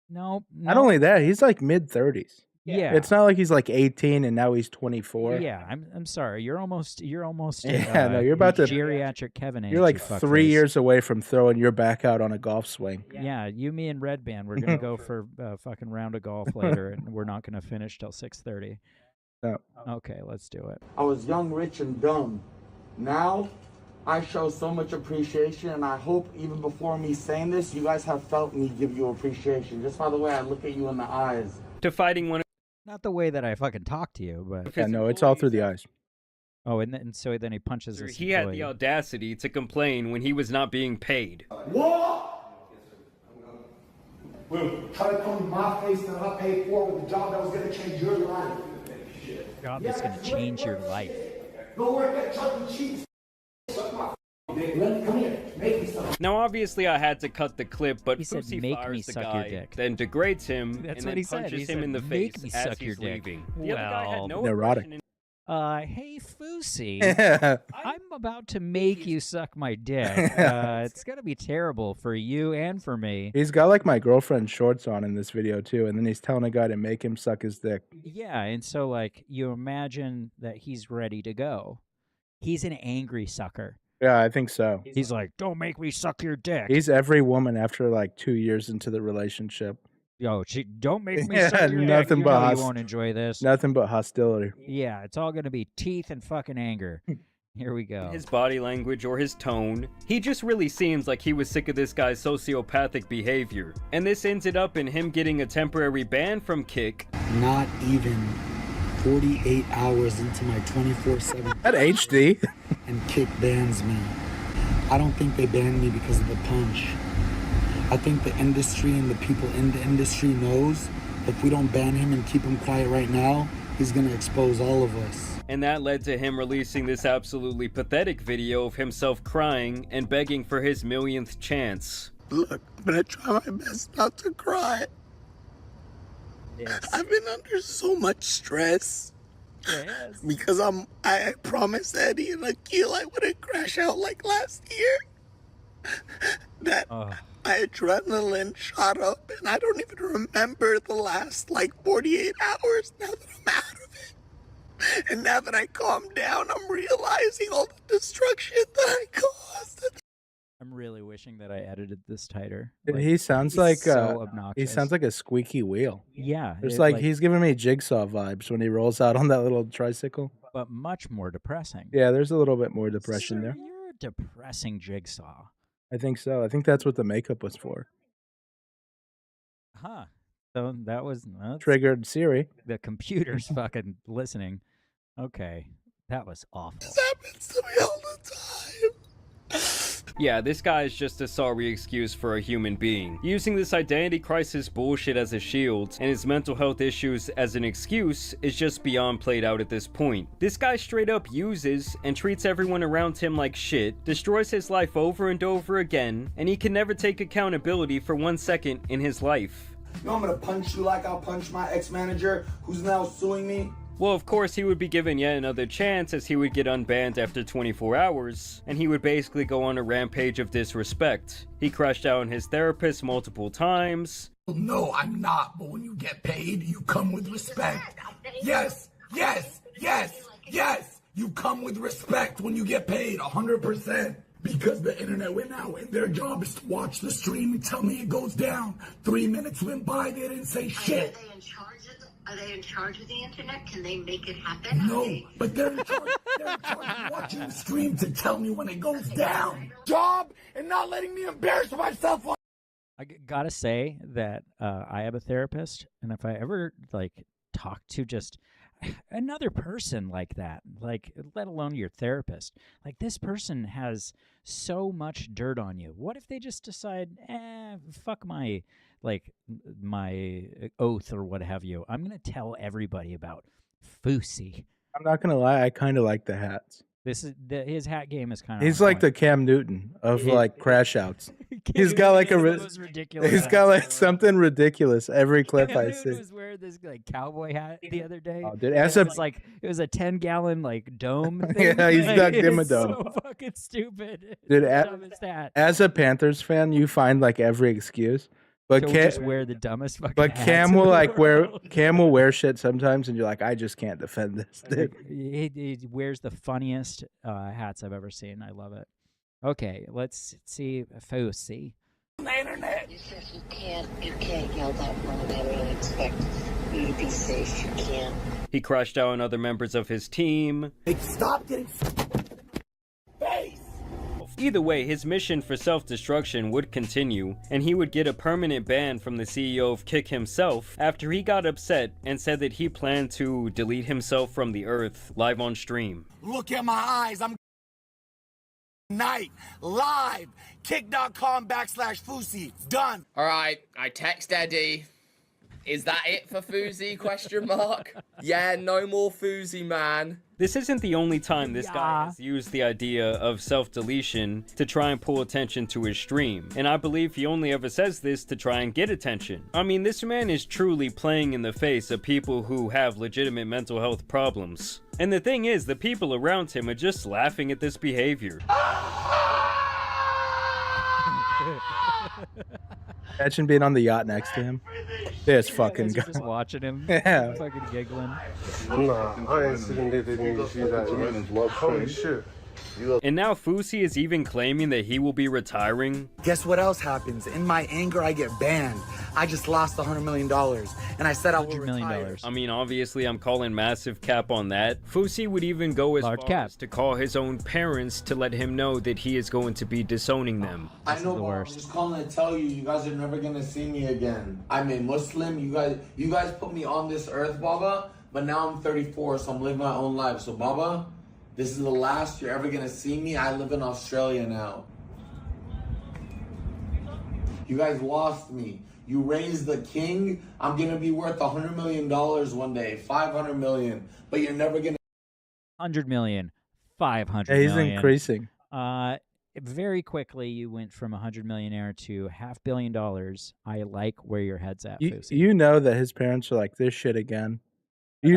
No. Not only that, he's like mid-30s. Yeah. It's not like he's like 18 and now he's 24. Yeah, I'm sorry. You're almost. Yeah, no, you're about to geriatric Kevin age. You're like you 3 fuckface. years away from throwing your back out on a golf swing. Yeah, you, me, and Red Band. We're gonna go for a fucking round of golf later, and we're not gonna finish till 6:30. No. Okay, let's do it. I was young, rich, and dumb. Now, I show so much appreciation, and I hope even before me saying this, you guys have felt me give you appreciation. Just by the way I look at you in the eyes. To fighting one. Not the way that I fucking talk to you, but Yeah, no, it's all through the eyes. Oh, and so then he punches his He had employee. the audacity to complain when he was not being paid. What? Will, try to come in my face that I paid for with a job that was going to change your life. Job that's gonna change your life. Go work at Chuck E. Cheese. Suck my dick. Come here. Make me some. Now, obviously, I had to cut the clip, but He said, Fousey "Make fires me the suck your guy, dick." then degrades him, That's and what then he said. punches He him said, in the "Make face me as suck he's your dick." leaving. The other guy had no Neurotic. aggression in- Hey, Fousey, I'm about to make you suck my dick. It's gonna be terrible for you and for me. He's got like my girlfriend's shorts on in this video too, and then he's telling a guy to make him suck his dick. Yeah, and so like you imagine that he's ready to go. He's an angry sucker. Yeah, I think so. He's like, "Don't make me suck your dick." He's every woman after like 2 years into the relationship. Yo, don't make me Yeah, suck your dick. nothing You but know you won't enjoy this. Nothing but hostility. Yeah, it's all gonna be teeth and fucking anger. Here we go. his body language or his tone. He just really seems like he was sick of this guy's sociopathic behavior. And this ended up in him getting a temporary ban from Kick. Not even 48 hours into my 24/7. That HD. And Kick bans me. I don't think they banned me because of the punch. I think the industry and the people in the industry knows if we don't ban him and keep him quiet right now, he's gonna expose all of us. And that led to him releasing this absolutely pathetic video of himself crying and begging for his millionth chance. Look, I'm gonna try my best not to cry. I've been under so much stress. Yes. Because I promised Eddie and Akil I wouldn't crash out like last year. That my adrenaline shot up, and I don't even remember the last 48 hours now that I'm out of it. And now that I calmed down, I'm realizing all the destruction that I caused. I'm really wishing that I edited this tighter. Dude, he sounds like so obnoxious. he sounds like a squeaky wheel. Yeah, There's he's giving me Jigsaw vibes when he rolls out on that little tricycle. But much more depressing. Yeah, there's a little bit more depression there. You're a depressing Jigsaw. I think so. I think that's what the makeup was for. Huh. So that was Triggered Siri. The computer's fucking listening. Okay. That was awful. This happens to me all the time. Yeah, this guy is just a sorry excuse for a human being. Using this identity crisis bullshit as a shield and his mental health issues as an excuse is just beyond played out at this point. This guy straight up uses and treats everyone around him like shit, destroys his life over and over again, and he can never take accountability for 1 second in his life. You want me to punch you like I'll punch my ex-manager who's now suing me? Well, of course, he would be given yet another chance as he would get unbanned after 24 hours, and he would basically go on a rampage of disrespect. He crashed out on his therapist multiple times. No, I'm not, but when you get paid, you come with respect. Yes, yes, yes, yes! You come with respect when you get paid, 100%. Because the internet went out and their job is to watch the stream and tell me it goes down. 3 minutes went by, they didn't say shit. Are they in charge of the internet? Can they make it happen? No, but they're in charge of watching the stream to tell me when it goes down. Job and not letting me embarrass myself. I gotta say that I have a therapist, and if I ever talk to just another person like that, let alone your therapist, this person has so much dirt on you. What if they just decide, fuck my my oath or what have you? I'm gonna tell everybody about Fousey. I'm not gonna lie, I kind of like the hats. His hat game is kind of. He's like the Cam Newton of crash outs. He's got he's got something ridiculous every clip I see. He was wearing this cowboy hat the other day. Oh, dude, it was a 10-gallon dome thing. Yeah, he's got him a dome. So fucking stupid. Dude, Dumbest hat. as a Panthers fan, you find every excuse. But just wear the dumbest fucking. But hats Cam in will the world. wear shit sometimes, and you're like, I just can't defend this. Dude. He wears the funniest hats I've ever seen. I love it. Okay, let's see Fousey. The internet. You said you can't yell that from the internet and expect you to be safe. You can't. He crashed out on other members of his team. Stop getting face. Either way, his mission for self-destruction would continue, and he would get a permanent ban from the CEO of Kick himself after he got upset and said that he planned to delete himself from the earth live on stream. Look at my eyes. I'm night live. Kick.com/Fousey. Done. All right, I text Eddie. Is that it for Fousey? Question mark. Yeah, no more Fousey, man. This isn't the only time this guy has used the idea of self-deletion to try and pull attention to his stream, and I believe he only ever says this to try and get attention. I mean, this man is truly playing in the face of people who have legitimate mental health problems. And the thing is, the people around him are just laughing at this behavior. Imagine being on the yacht next to him. This fucking guy. Just watching him. Yeah. Fucking giggling. Nah, I ain't sitting there to see that. Holy shit. And now Fousey is even claiming that he will be retiring. Guess what else happens? In my anger, I get banned. I just lost $100 million, and I said I will retire. I mean, obviously, I'm calling massive cap on that. Fousey would even go as far as to call his own parents to let him know that he is going to be disowning them. I know, but I'm just calling to tell you, you guys are never gonna see me again. I'm a Muslim. You guys put me on this earth, Baba. But now I'm 34, so I'm living my own life. So, Baba, this is the last you're ever gonna see me. I live in Australia now. You guys lost me. You raised the king. I'm gonna be worth $100 million one day, 500 million. But you're never gonna. 100 million, 500 Yeah, he's million. increasing. Very quickly, you went from a 100 millionaire to $500 million. I like where your head's at, Fousey. You know that his parents are like, this shit again.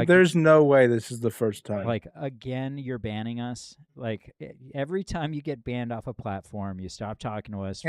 There's no way this is the first time. Like, again, you're banning us. Like, every time you get banned off a platform, you stop talking to us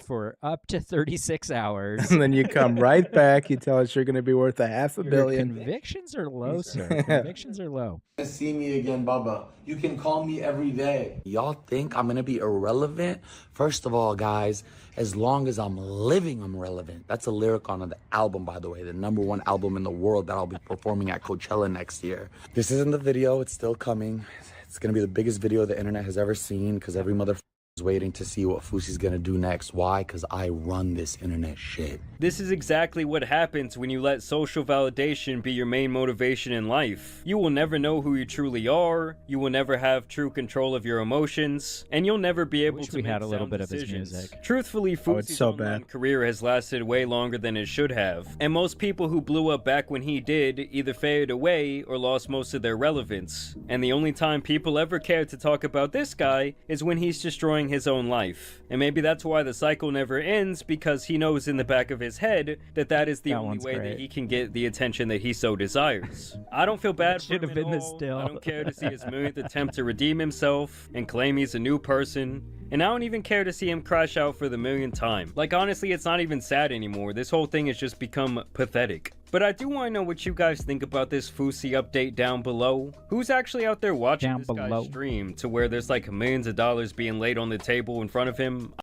for up to 36 hours. And then you come right back. You tell us you're going to be worth $500 million. Convictions are low, sir. Convictions are low. See me again, Bubba. You can call me every day. Y'all think I'm gonna be irrelevant? First of all, guys, as long as I'm living, I'm relevant. That's a lyric on the album, by the way, the #1 album in the world that I'll be performing at Coachella next year. This isn't the video, it's still coming. It's gonna be the biggest video the internet has ever seen because every motherfucker is waiting to see what Fousey's gonna do next. Why? Because I run this internet shit. This is exactly what happens when you let social validation be your main motivation in life. You will never know who you truly are, you will never have true control of your emotions, and you'll never be able to make had a little sound bit of his decisions. music. Truthfully, Fousey's online career has lasted way longer than it should have, and most people who blew up back when he did either faded away or lost most of their relevance. And the only time people ever cared to talk about this guy is when he's destroying his own life. And maybe that's why the cycle never ends, because he knows in the back of his head that that is the only way that he can get the attention that he so desires. I don't feel bad for him at all. I don't care to see his millionth attempt to redeem himself and claim he's a new person. And I don't even care to see him crash out for the millionth time. Like, honestly, it's not even sad anymore. This whole thing has just become pathetic. But I do want to know what you guys think about this Fousey update down below. Who's actually out there watching this guy's stream to where there's like millions of dollars being laid on the table in front of him?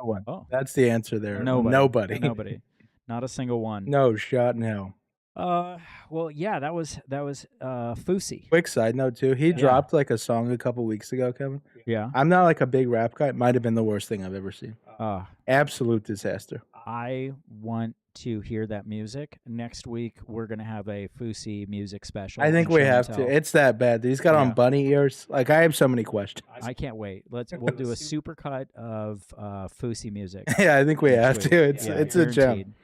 Oh, that's the answer there. Nobody. Not a single one. No shot in hell. Well, yeah, that was Fousey. Quick side note too. He dropped like a song a couple weeks ago, Kevin. Yeah. I'm not like a big rap guy. It might have been the worst thing I've ever seen. Absolute disaster. I want to hear that music. Next week, we're going to have a Fousey music special. I think we have to. It's that bad. He's got on bunny ears. Like, I have so many questions. I can't wait. We'll do a super cut of Fousey music. Yeah, I think we have to. It's a gem.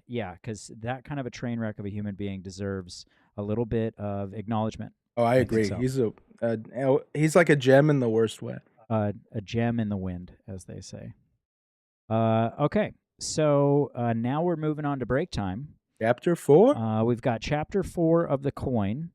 Yeah, because that kind of a train wreck of a human being deserves a little bit of acknowledgement. Oh, I agree. So. He's like a gem in the worst way. A gem in the wind, as they say. Okay. So now we're moving on to Breaktime. Chapter 4? We've got Chapter 4 of the coin.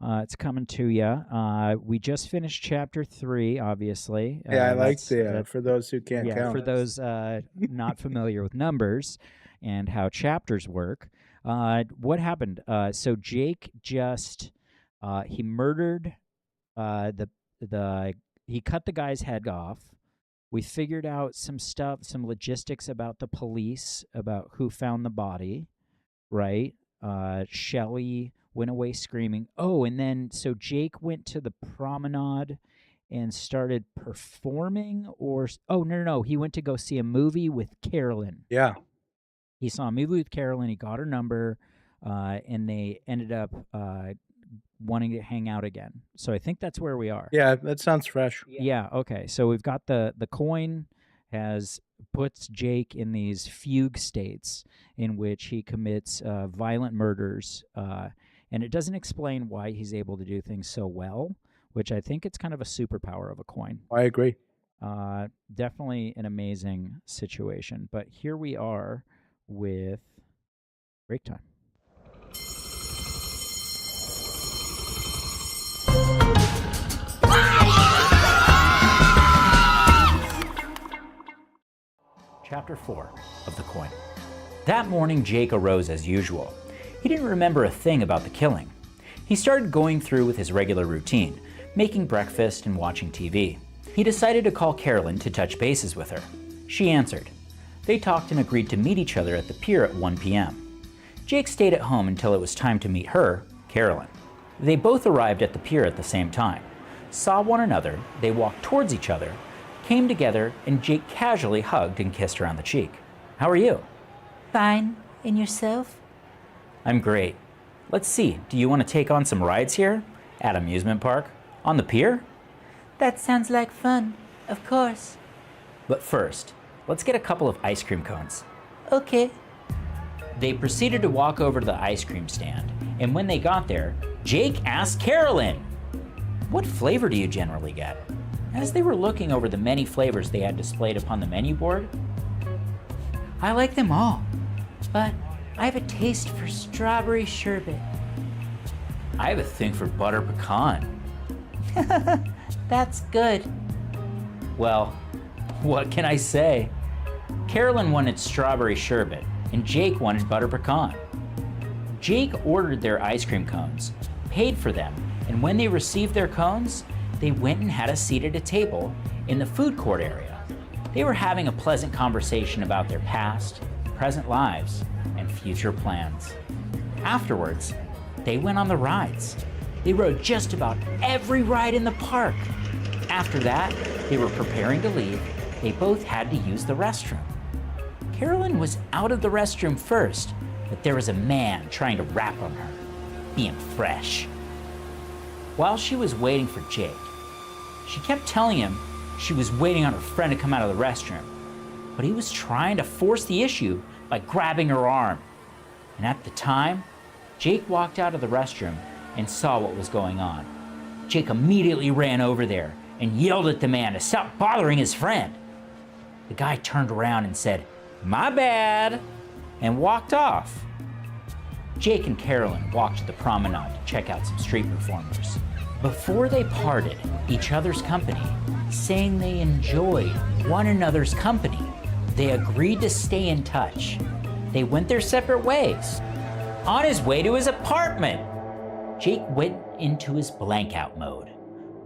It's coming to you. We just finished Chapter 3, obviously. Yeah, I like that. For those who can't count. For those not familiar with numbers and how chapters work. What happened? So Jake just he murdered he cut the guy's head off. We figured out some stuff, some logistics about the police, about who found the body, right? Shelly went away screaming. Oh, and then, so Jake went to the promenade and started performing, or, oh, no, he went to go see a movie with Carolyn. Yeah. He saw a movie with Carolyn, he got her number, and they ended up wanting to hang out again. So I think that's where we are. Yeah, that sounds fresh. Yeah, okay. So we've got the coin puts Jake in these fugue states in which he commits violent murders, and it doesn't explain why he's able to do things so well, which I think it's kind of a superpower of a coin. I agree. Definitely an amazing situation. But here we are with Breaktime. Chapter 4 of The Coin. That morning, Jake arose as usual. He didn't remember a thing about the killing. He started going through with his regular routine, making breakfast and watching TV. He decided to call Carolyn to touch bases with her. She answered. They talked and agreed to meet each other at the pier at 1 p.m. Jake stayed at home until it was time to meet her, Carolyn. They both arrived at the pier at the same time, saw one another, they walked towards each other, came together, and Jake casually hugged and kissed her on the cheek. How are you? Fine. And yourself? I'm great. Let's see, do you want to take on some rides here? At amusement park? On the pier? That sounds like fun. Of course. But first, let's get a couple of ice cream cones. Okay. They proceeded to walk over to the ice cream stand, and when they got there, Jake asked Carolyn, "What flavor do you generally get?" As they were looking over the many flavors they had displayed upon the menu board, I like them all, but I have a taste for strawberry sherbet. I have a thing for butter pecan. That's good. Well, what can I say? Carolyn wanted strawberry sherbet, and Jake wanted butter pecan. Jake ordered their ice cream cones, paid for them, and when they received their cones, they went and had a seat at a table in the food court area. They were having a pleasant conversation about their past, present lives, and future plans. Afterwards, they went on the rides. They rode just about every ride in the park. After that, they were preparing to leave. They both had to use the restroom. Carolyn was out of the restroom first, but there was a man trying to rap on her, being fresh. While she was waiting for Jake, she kept telling him she was waiting on her friend to come out of the restroom, but he was trying to force the issue by grabbing her arm. And at the time, Jake walked out of the restroom and saw what was going on. Jake immediately ran over there and yelled at the man to stop bothering his friend. The guy turned around and said, "My bad," and walked off. Jake and Carolyn walked to the promenade to check out some street performers. Before they parted each other's company, saying they enjoyed one another's company, they agreed to stay in touch. They went their separate ways. On his way to his apartment, Jake went into his blank-out mode,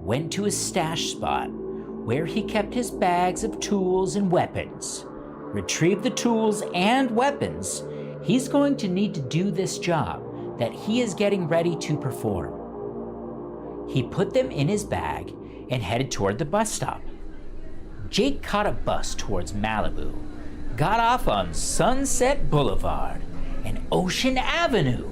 went to his stash spot, where he kept his bags of tools and weapons, retrieved the tools and weapons he's going to need to do this job that he is getting ready to perform. He put them in his bag and headed toward the bus stop. Jake caught a bus towards Malibu, got off on Sunset Boulevard and Ocean Avenue,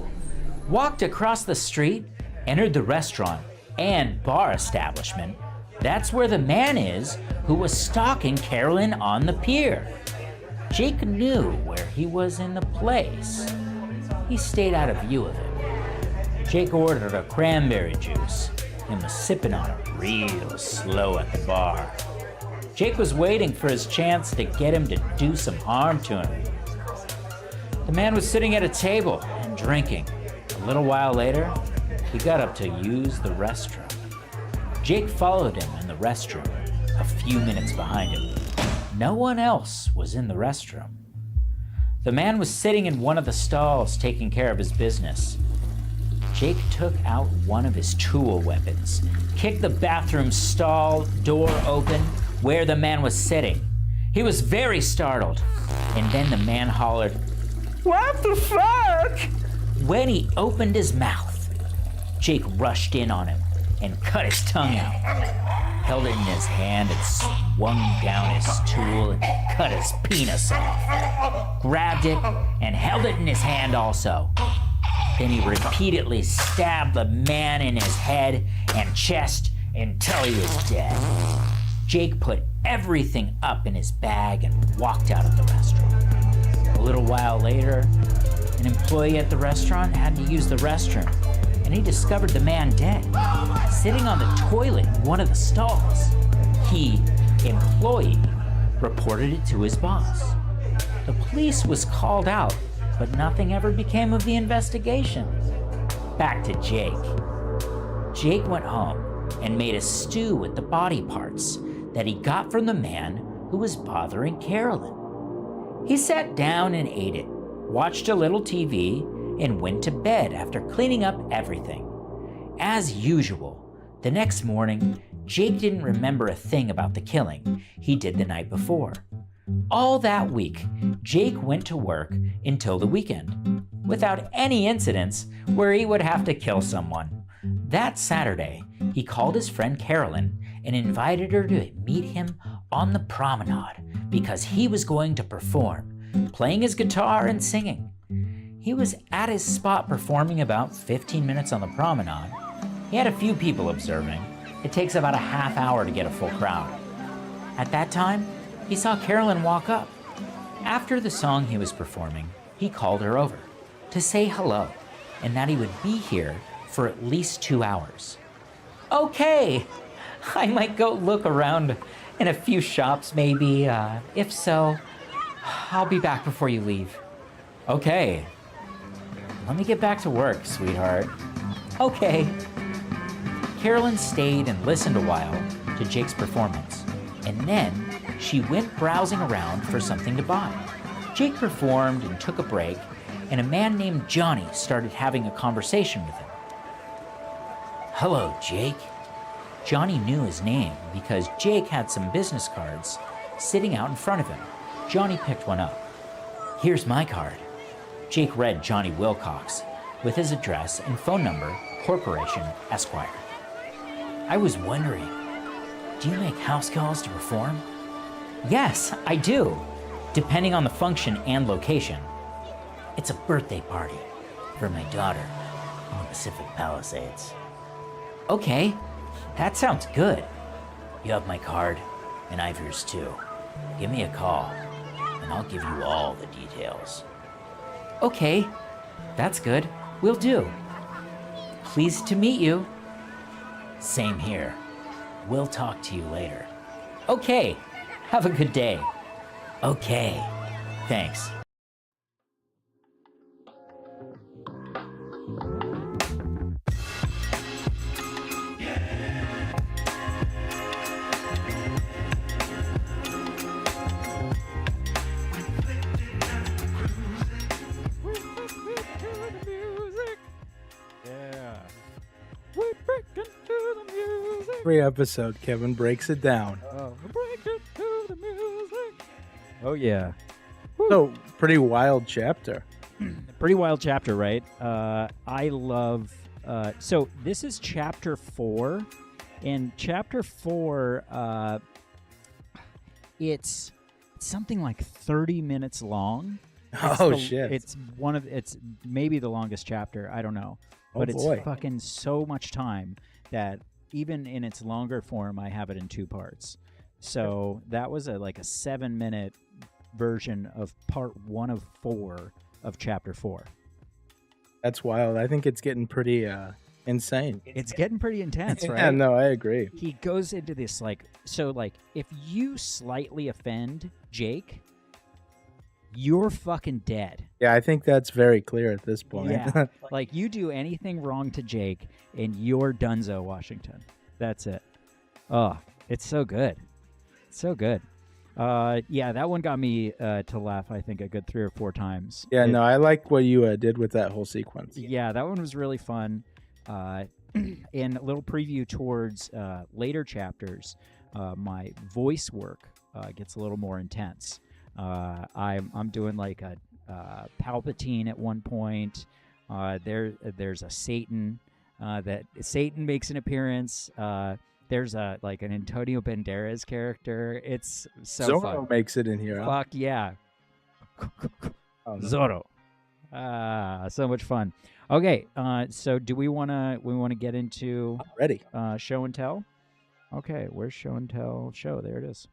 walked across the street, entered the restaurant and bar establishment. That's where the man is who was stalking Carolyn on the pier. Jake knew where he was in the place. He stayed out of view of it. Jake ordered a cranberry juice and was sipping on it real slow at the bar. Jake was waiting for his chance to get him to do some harm to him. The man was sitting at a table and drinking. A little while later, he got up to use the restroom. Jake followed him in the restroom, a few minutes behind him. No one else was in the restroom. The man was sitting in one of the stalls taking care of his business. Jake took out one of his tool weapons, kicked the bathroom stall door open where the man was sitting. He was very startled, and then the man hollered, "What the fuck?" When he opened his mouth, Jake rushed in on him and cut his tongue out, held it in his hand and swung down his tool and cut his penis off, grabbed it and held it in his hand also. Then he repeatedly stabbed the man in his head and chest until he was dead. Jake put everything up in his bag and walked out of the restaurant. A little while later, an employee at the restaurant had to use the restroom, and he discovered the man dead, sitting on the toilet in one of the stalls. He, employee, reported it to his boss. The police was called out, but nothing ever became of the investigation. Back to Jake. Jake went home and made a stew with the body parts that he got from the man who was bothering Carolyn. He sat down and ate it, watched a little TV, and went to bed after cleaning up everything. As usual, the next morning, Jake didn't remember a thing about the killing he did the night before. All that week, Jake went to work until the weekend, without any incidents where he would have to kill someone. That Saturday, he called his friend Carolyn and invited her to meet him on the promenade because he was going to perform, playing his guitar and singing. He was at his spot performing about 15 minutes on the promenade. He had a few people observing. It takes about a half hour to get a full crowd. At that time, he saw Carolyn walk up. After the song he was performing, he called her over to say hello and that he would be here for at least 2 hours. "Okay, I might go look around in a few shops maybe. If so, I'll be back before you leave." "Okay, let me get back to work, sweetheart." Okay. Carolyn stayed and listened a while to Jake's performance, and then she went browsing around for something to buy. Jake performed and took a break, and a man named Johnny started having a conversation with him. Hello, Jake. Johnny knew his name because Jake had some business cards sitting out in front of him. Johnny picked one up. Here's my card. Jake read Johnny Wilcox with his address and phone number, Corporation, Esquire. I was wondering, do you make house calls to perform? Yes, I do, depending on the function and location. It's a birthday party for my daughter in the Pacific Palisades. Okay, that sounds good. You have my card, and I've yours too. Give me a call, and I'll give you all the details. Okay, that's good. Will do. Pleased to meet you. Same here. We'll talk to you later. Okay, have a good day. Okay, thanks. Every episode, Kevin breaks it down. Oh yeah. So, pretty wild chapter. Pretty wild chapter, right? I love... so, this is Chapter 4. And Chapter 4, it's something like 30 minutes long. Shit. It's maybe the longest chapter. I don't know. But it's fucking so much time that even in its longer form, I have it in 2 parts. So that was a 7-minute version of part 1 of 4 of chapter 4. That's wild. I think it's getting pretty insane. It's getting pretty intense, right? Yeah, no, I agree. He goes into this if you slightly offend Jake, you're fucking dead. Yeah, I think that's very clear at this point. Yeah, you do anything wrong to Jake, and you're Dunzo, Washington. That's it. Oh, it's so good. It's so good. Yeah, that one got me to laugh, I think, a good 3 or 4 times. Yeah, no, I like what you did with that whole sequence. Yeah, that one was really fun. And a little preview towards later chapters, my voice work gets a little more intense. I'm doing a Palpatine at one point. There's a Satan that Satan makes an appearance. There's an Antonio Banderas character. It's so Zorro fun. makes it in here. Huh? Fuck yeah. Zorro. So much fun. Okay, so do we wanna get into ready show and tell? Okay, where's show and tell? Show, there it is.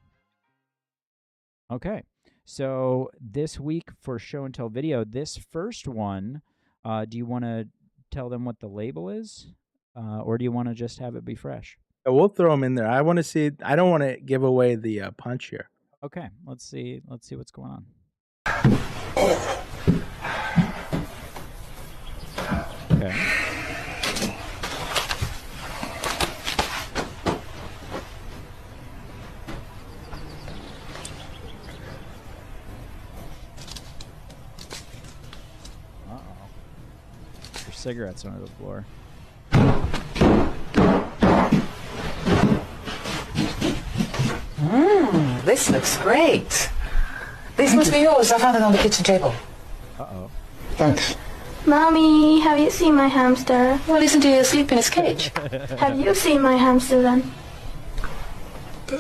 Okay. So this week for show and tell video, this first one, do you want to tell them what the label is, or do you want to just have it be fresh? We'll throw them in there. I want to see. I don't want to give away the punch here. Okay, let's see what's going on. Okay. Cigarettes under the floor. This looks great. This must be yours. I found it on the kitchen table. Uh-oh. Thanks. Mommy, have you seen my hamster? Well, isn't he asleep in his cage? Have you seen my hamster then?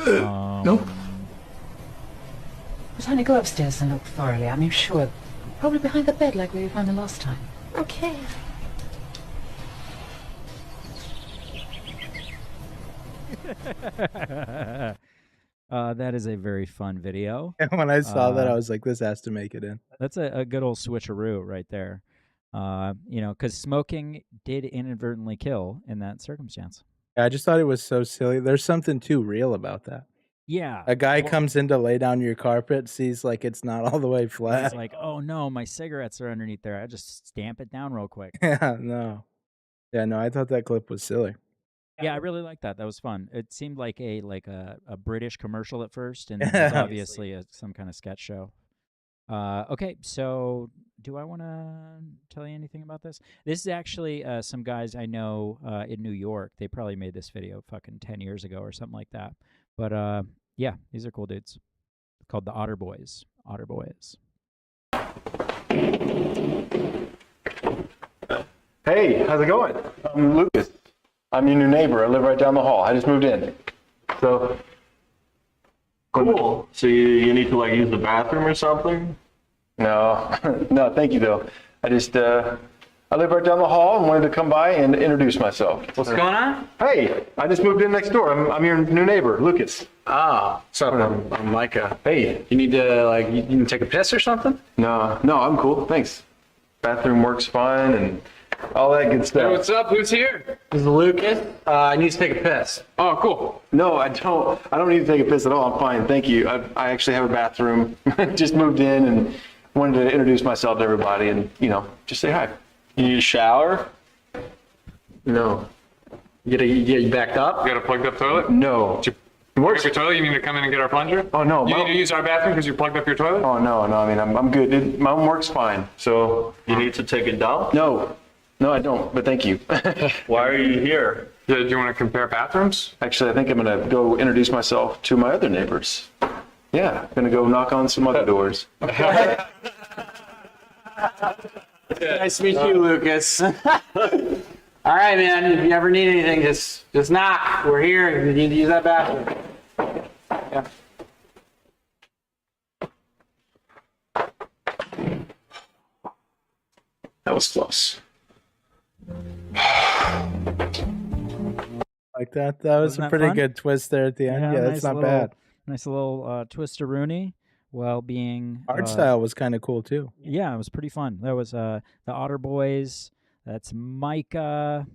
No. But honey, go upstairs and look thoroughly. I mean, sure. Probably behind the bed like we found it last time. Okay. That is a very fun video. And when I saw that, I was like, this has to make it in. That's a good old switcheroo right there. Because smoking did inadvertently kill in that circumstance. I just thought it was so silly. There's something too real about that. Yeah. A guy comes in to lay down your carpet, sees it's not all the way flat. He's like, oh no, my cigarettes are underneath there. I just stamp it down real quick. Yeah, no. Yeah, no, I thought that clip was silly. Yeah, I really like that. That was fun. It seemed like a British commercial at first, and then it was obviously some kind of sketch show. Okay, so do I want to tell you anything about this? This is actually some guys I know in New York. They probably made this video fucking 10 years ago or something like that. But yeah, these are cool dudes. Called the Otter Boys. Otter Boys. Hey, how's it going? I'm Lucas. I'm your new neighbor. I live right down the hall. I just moved in. So cool. So you need to like use the bathroom or something? No, no, thank you though. I just I live right down the hall and wanted to come by and introduce myself. What's going on? Hey, I just moved in next door. I'm your new neighbor, Lucas. Ah, so I'm Micah. Hey, you need to like you need to take a piss or something? No, I'm cool. Thanks. Bathroom works fine and all that good stuff. Hey, what's up? Who's here? This is Lucas. I need to take a piss. Oh, cool. No, I don't need to take a piss at all. I'm fine. Thank you. I actually have a bathroom. Just moved in and wanted to introduce myself to everybody and, just say hi. You need a shower? No. You get backed up? You got a plugged up toilet? No. Where's your toilet? You need to come in and get our plunger? Oh, no. You need to use our bathroom because you plugged up your toilet? Oh, no. I mean, I'm good. My own work's fine. So. You need to take it down? No, I don't, but thank you. Why are you here? Yeah, do you want to compare bathrooms? Actually, I think I'm going to go introduce myself to my other neighbors. Yeah, I'm going to go knock on some other doors. Nice to meet you, Lucas. All right, man. If you ever need anything, just knock. We're here. If you need to use that bathroom. Yeah. That was close. Like that. That was Wasn't a that pretty fun? good twist there at the end. Yeah, that's not bad. Nice little twister-rooney while being... Art style was kind of cool, too. Yeah, it was pretty fun. That was the Otter Boys. That's Micah.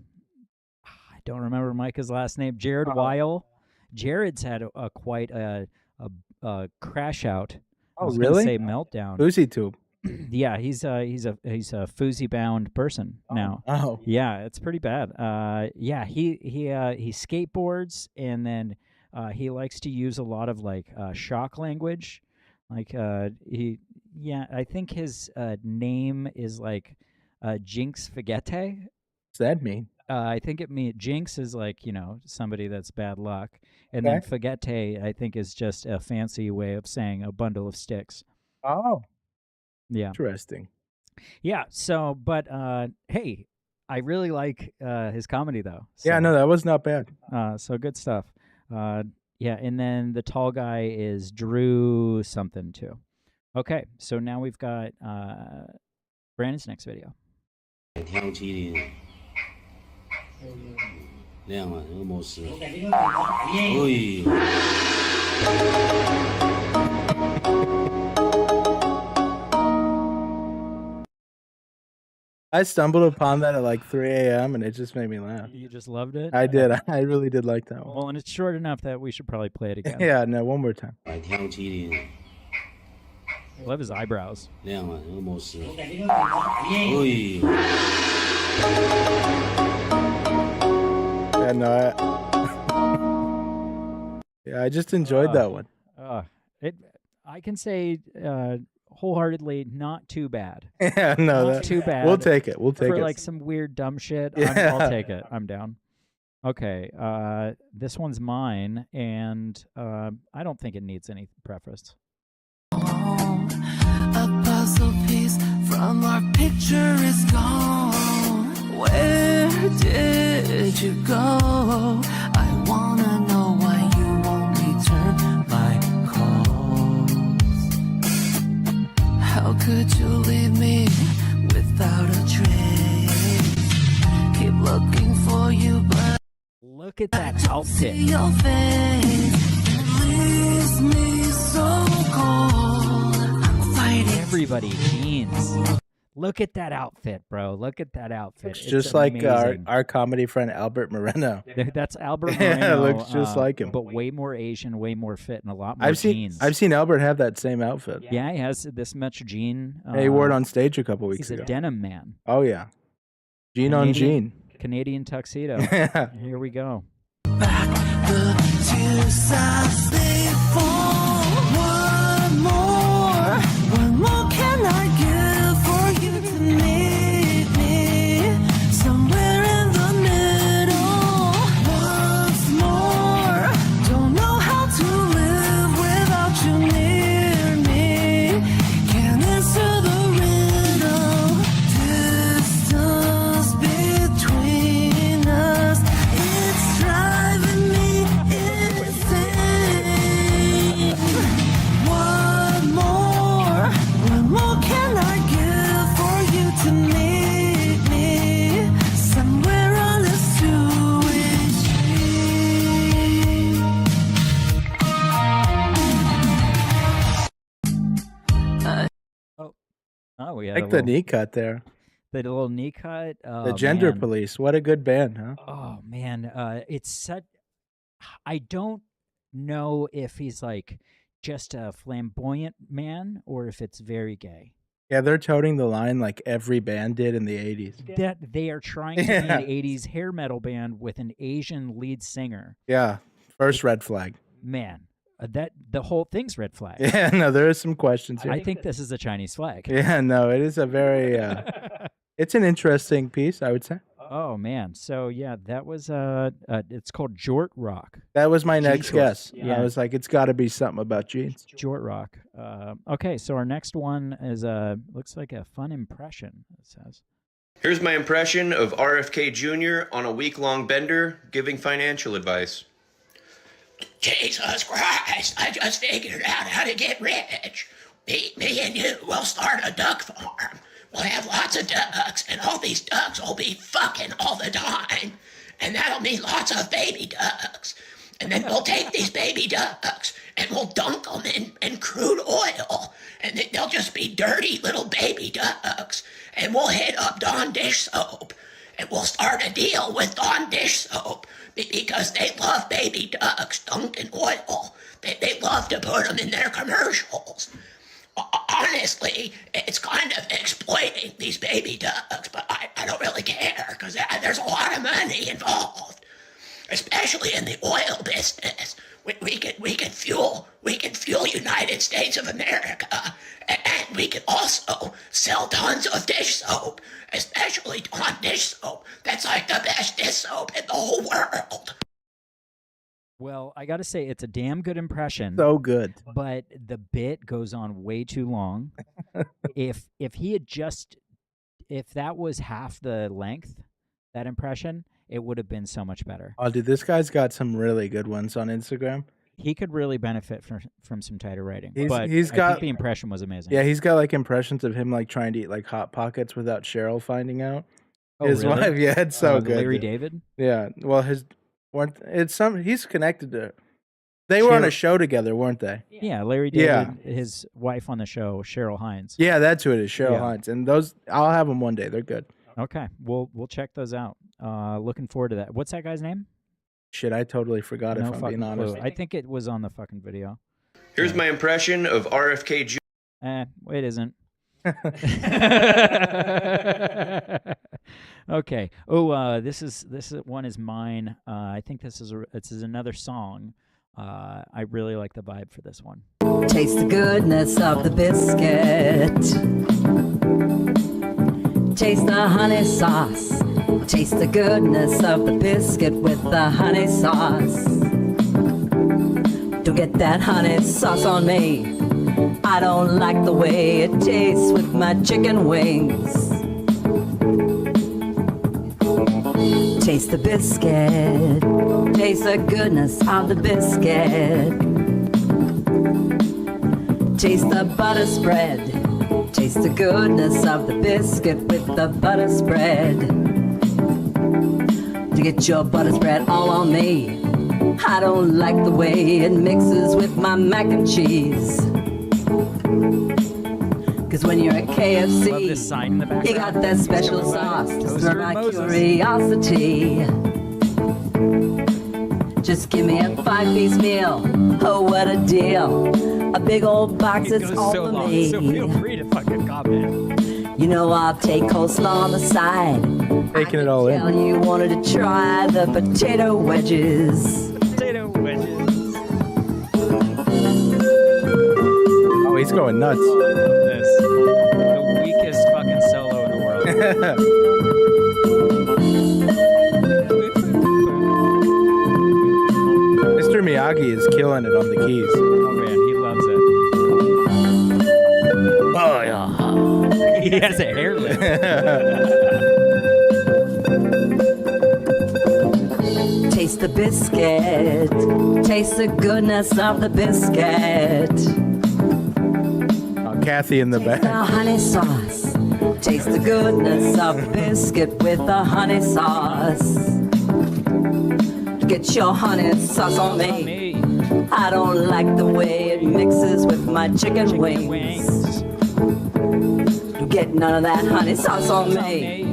I don't remember Micah's last name. Jared Weil. Jared's had quite a crash out. Oh, I was really? gonna say Meltdown. Fousey Tube. Yeah, he's a Fousey bound person now. Oh. Yeah, it's pretty bad. Yeah, he skateboards and then he likes to use a lot of like shock language. Like I think his name is like Jinx Spaghetti. What's that mean? I think it means Jinx is like, somebody that's bad luck. And then Spaghetti, I think, is just a fancy way of saying a bundle of sticks. Oh. Yeah. Interesting. Yeah. So, but hey, I really like his comedy though. So, Yeah, no, that was not bad. So good stuff. Yeah, and then the tall guy is Drew something too. Okay, so now we've got Brandon's next video. 挑起的亮了，有冇事？I stumbled upon that at like 3 a.m. and it just made me laugh. You just loved it? I did. I really did like that one. Well, and it's short enough that we should probably play it again. Yeah, no, one more time. 挑起的 I love his eyebrows. 亮了，有冇事？Yeah, no, yeah, I just enjoyed that one. I can say wholeheartedly not too bad. Yeah, no, not too bad. We'll take it. We'll take for it. like some weird dumb shit. Yeah. I'll take it. I'm down. Okay, this one's mine, and I don't think it needs any preface. A puzzle piece from our picture is gone. Where did you go? I wanna know why you won't return my calls. How could you leave me without a trace? Keep looking for you, but look at that outfit. Your face leaves me so cold. Everybody jeans. Look at that outfit, bro. Look at that outfit. It's It's just like amazing. our comedy friend Albert Moreno. That's Albert Yeah, Moreno. looks just like him. But way more Asian, way more fit, and a lot more I've jeans. seen Albert have that same outfit. Yeah, he has this much jean. Yeah, he wore it on stage a couple weeks He's ago. a denim man. Oh yeah, jean on Canadian- jean. Canadian tuxedo. Here we go. The tears as they fall. One more can I give for you to meet me somewhere in the middle. Once more, don't know how to live without you near me. Can't answer the riddle. Distance between us, it's driving me insane. One more can I give for you to meet me somewhere on this two-way street. Oh, we had Like the knee cut there. The little knee cut. The Gender Police. What a good band, huh? Oh man, it's such. I don't know if he's like just a flamboyant man or if it's very gay. Yeah, they're toting the line like every band did in the 80s. That they are trying to be an '80s hair metal band with an Asian lead singer. Yeah, first red flag. Man, that the whole thing's red flag. Yeah, no, there is some questions here. I think this is a Chinese flag. Yeah, no, it is a very. It's an interesting piece, I would say. Oh man, so yeah, that was it's called Jort Rock. That was my next guess. Yeah. I was like, it's got to be something about jeans. Jort Rock. Okay, so our next one is looks like a fun impression. It says. Here's my impression of RFK Jr. on a week-long bender giving financial advice. Jesus Christ, I just figured out how to get rich. Me and you will start a duck farm. We'll have lots of ducks, and all these ducks will be fucking all the time. And that'll mean lots of baby ducks. And then we'll take these baby ducks, and we'll dunk them in crude oil. And they'll just be dirty little baby ducks. And we'll hit up Dawn Dish Soap. And we'll start a deal with Dawn Dish Soap. Because they love baby ducks dunked in oil. They love to put them in their commercials. Honestly, it's kind of exploiting these baby ducks, but I don't really care because there's a lot of money involved, especially in the oil business. We can fuel United States of America, and we can also sell tons of dish soap, especially Dawn dish soap. That's like the best dish soap in the whole world. Well, I got to say, it's a damn good impression. So good. But the bit goes on way too long. if he had if that was half the length, that impression, it would have been so much better. Oh, dude, this guy's got some really good ones on Instagram. He could really benefit from some tighter writing. He's I got think the impression was amazing. Yeah, he's got like impressions of him like trying to eat like Hot Pockets without Cheryl finding out. Oh, His really? wife, yeah, it's so The good. Larry dude. David? Yeah, well, he's connected to. They were on a show together, weren't they? Yeah, Larry David, his wife on the show, Cheryl Hines. Yeah, that's who it is, Cheryl Yeah. Hines. And those, I'll have them one day. They're good. Okay, we'll check those out. Looking forward to that. What's that guy's name? Shit, I totally forgot No if I'm being fucking honest. clue. I think it was on the fucking video. Here's my impression of RFK Jr. It isn't. Okay. Oh, this one is mine. I think this is another song. I really like the vibe for this one. Taste the goodness of the biscuit. Taste the honey sauce. Taste the goodness of the biscuit with the honey sauce. Don't get that honey sauce on me. I don't like the way it tastes with my chicken wings. Taste the biscuit. Taste the goodness of the biscuit. Taste the butter spread. Taste the goodness of the biscuit with the butter spread. To get your butter spread all on me. I don't like the way it mixes with my mac and cheese. Cause when you're at KFC, Love this sign in the background. you got that special sauce to stir my curiosity. Just give me a 5-piece meal. Oh, what a deal. A big old box, it's all so for long, me. so feel free to fucking comment. You know I'll take coleslaw on the side. Taking it all Tell in. you wanted to try the potato wedges. Potato wedges. Oh, he's going nuts. This. The weakest fucking solo in the Mr. Miyagi is killing it on the keys. Oh man, he loves it. Oh yeah. He has a hair lip. Taste the biscuit. Taste the goodness of the biscuit. Oh, Kathy in the The back. honey sauce. Taste the goodness of the biscuit with the honey sauce. Get your honey sauce on me. I don't like the way it mixes with my chicken wings. Get none of that honey sauce on me.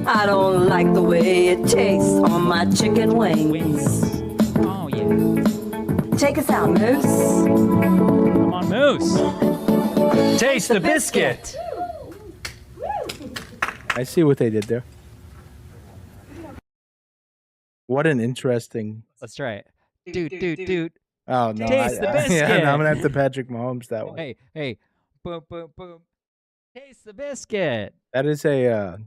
I don't like the way it tastes on my chicken wings. Oh yeah. Take us out, Moose. Come on, Moose. Taste the biscuit. I see what they did there. What an interesting. Let's try it. Dude. Oh no! Taste the biscuit. Yeah, no, I'm gonna have to Patrick Mahomes that one. Hey. Boom, boom, boom. Taste the biscuit. That is a.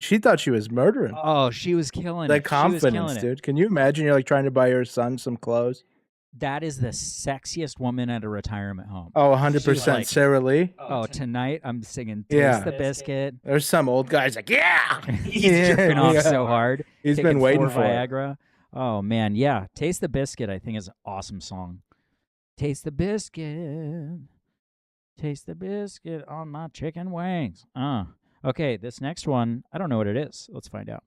She thought she was murdering. Oh, she was killing The it. She was killing confidence, it. dude. Can you imagine? You're like trying to buy your son some clothes. That is the sexiest woman at a retirement home. Oh, 100%. She's like, Sarah Lee. Oh, tonight I'm singing Taste Yeah. the Biscuit. There's some old guys like, yeah. He's jerking off Yeah. so hard. He's taking been waiting 4 for it. Viagra. Oh man, yeah. Taste the Biscuit, I think, is an awesome song. Taste the biscuit. Taste the biscuit on my chicken wings. Okay, this next one, I don't know what it is. Let's find out.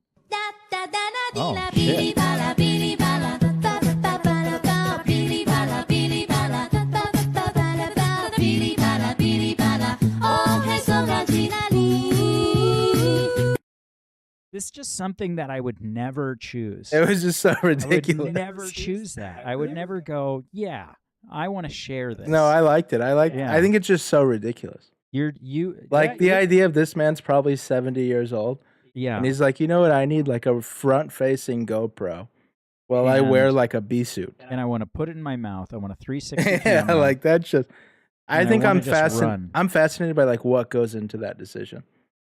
Oh, shit. This is just something that I would never choose. It was just so I ridiculous. would never choose that. I would never go, yeah, I want to share this. No, I liked it. Yeah. I think it's just so ridiculous. Like the idea of this man's probably 70 years old. Yeah. And he's like, you know what? I need like a front-facing GoPro while I wear And- like a bee suit. And I want to put it in my mouth. I want a 360 Yeah, camera. like that's just. I And I think wanna I'm just fascinated. run. I'm fascinated by like what goes into that decision.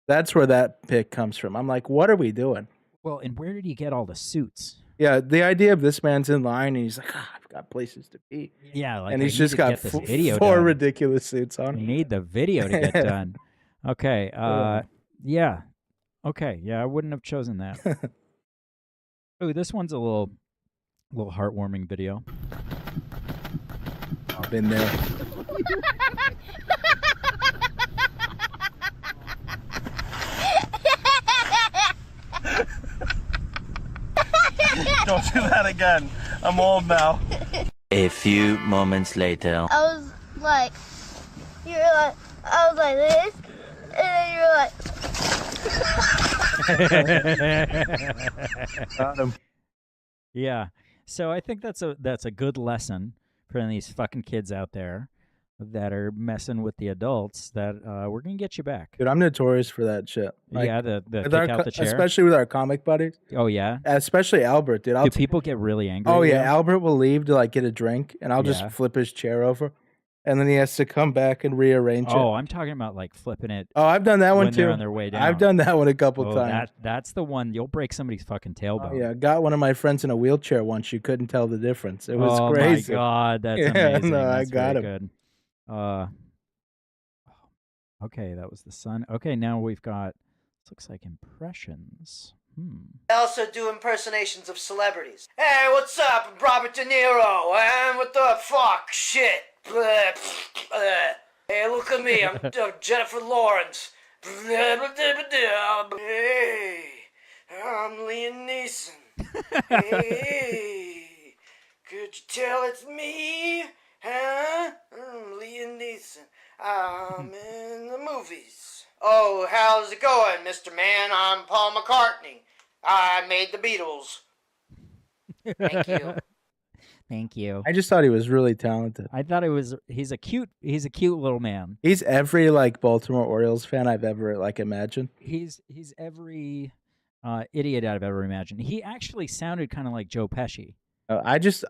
That's where that pick comes from. I'm like, what are we doing? Well, and where did he get all the suits? Yeah, the idea of this man's in line and he's like, I've got places to be. Yeah, like and I he's need just to got get this video four done. ridiculous suits on. We need the video to get done. Okay. Yeah. Okay. Yeah, I wouldn't have chosen that. Oh, this one's a little heartwarming video. I've been there. Don't do that again. I'm old now. A few moments later. I was like, I was like this, and then Got him. Yeah. So I think that's a good lesson for these fucking kids out there that are messing with the adults that we're going to get you back. Dude, I'm notorious for that shit. Yeah, the with kick our out the chair. Especially with our comic buddies. Oh, yeah? Especially Albert, dude. Do people get really angry? Oh at yeah, you? Albert will leave to like get a drink, and I'll Yeah. just flip his chair over, and then he has to come back and rearrange it. Oh, I'm talking about like flipping it. Oh, I've done that one when too. They're on their way down. I've done that one a couple Oh, times. That's the one. You'll break somebody's fucking tailbone. Oh, yeah, got one of my friends in a wheelchair once. You couldn't tell the difference. It was oh crazy. my god, that's Yeah, amazing. no, I That's got very him. good. Okay, that was the sun. Okay, now we've got. This looks like impressions. I also do impersonations of celebrities. Hey, what's up? I'm Robert De Niro, and what the fuck? Shit. Blah, blah. Hey, look at me. I'm Jennifer Lawrence. Blah, blah, blah, blah. Hey, I'm Liam Neeson. Hey, could you tell it's me? Huh? I'm Liam Neeson. I'm in the movies. Oh, how's it going, Mr. Man? I'm Paul McCartney. I made the Beatles. Thank you. Thank you. I just thought he was really talented. I thought it was. He's a cute little man. He's every like Baltimore Orioles fan I've ever like imagined. He's every idiot I've ever imagined. He actually sounded kind of like Joe Pesci.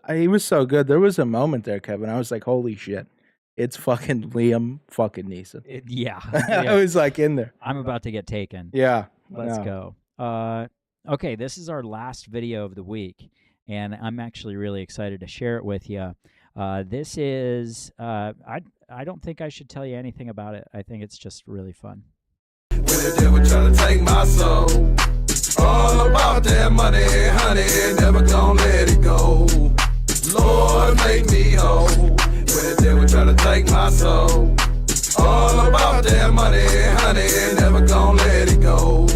He was so good. There was a moment there, Kevin. I was like, holy shit. It's fucking Liam fucking Neeson. Yeah. I was like in there. I'm about to get taken. Yeah. Let's no. go. Okay, this is our last video of the week, and I'm actually really excited to share it with you. This is, I don't think I should tell you anything about it. I think it's just really fun. When the devil try to take my soul, all about that money, honey, never gonna let it go. Lord, make me whole. When the devil try to take my soul, all about that money, honey, never gonna let it go.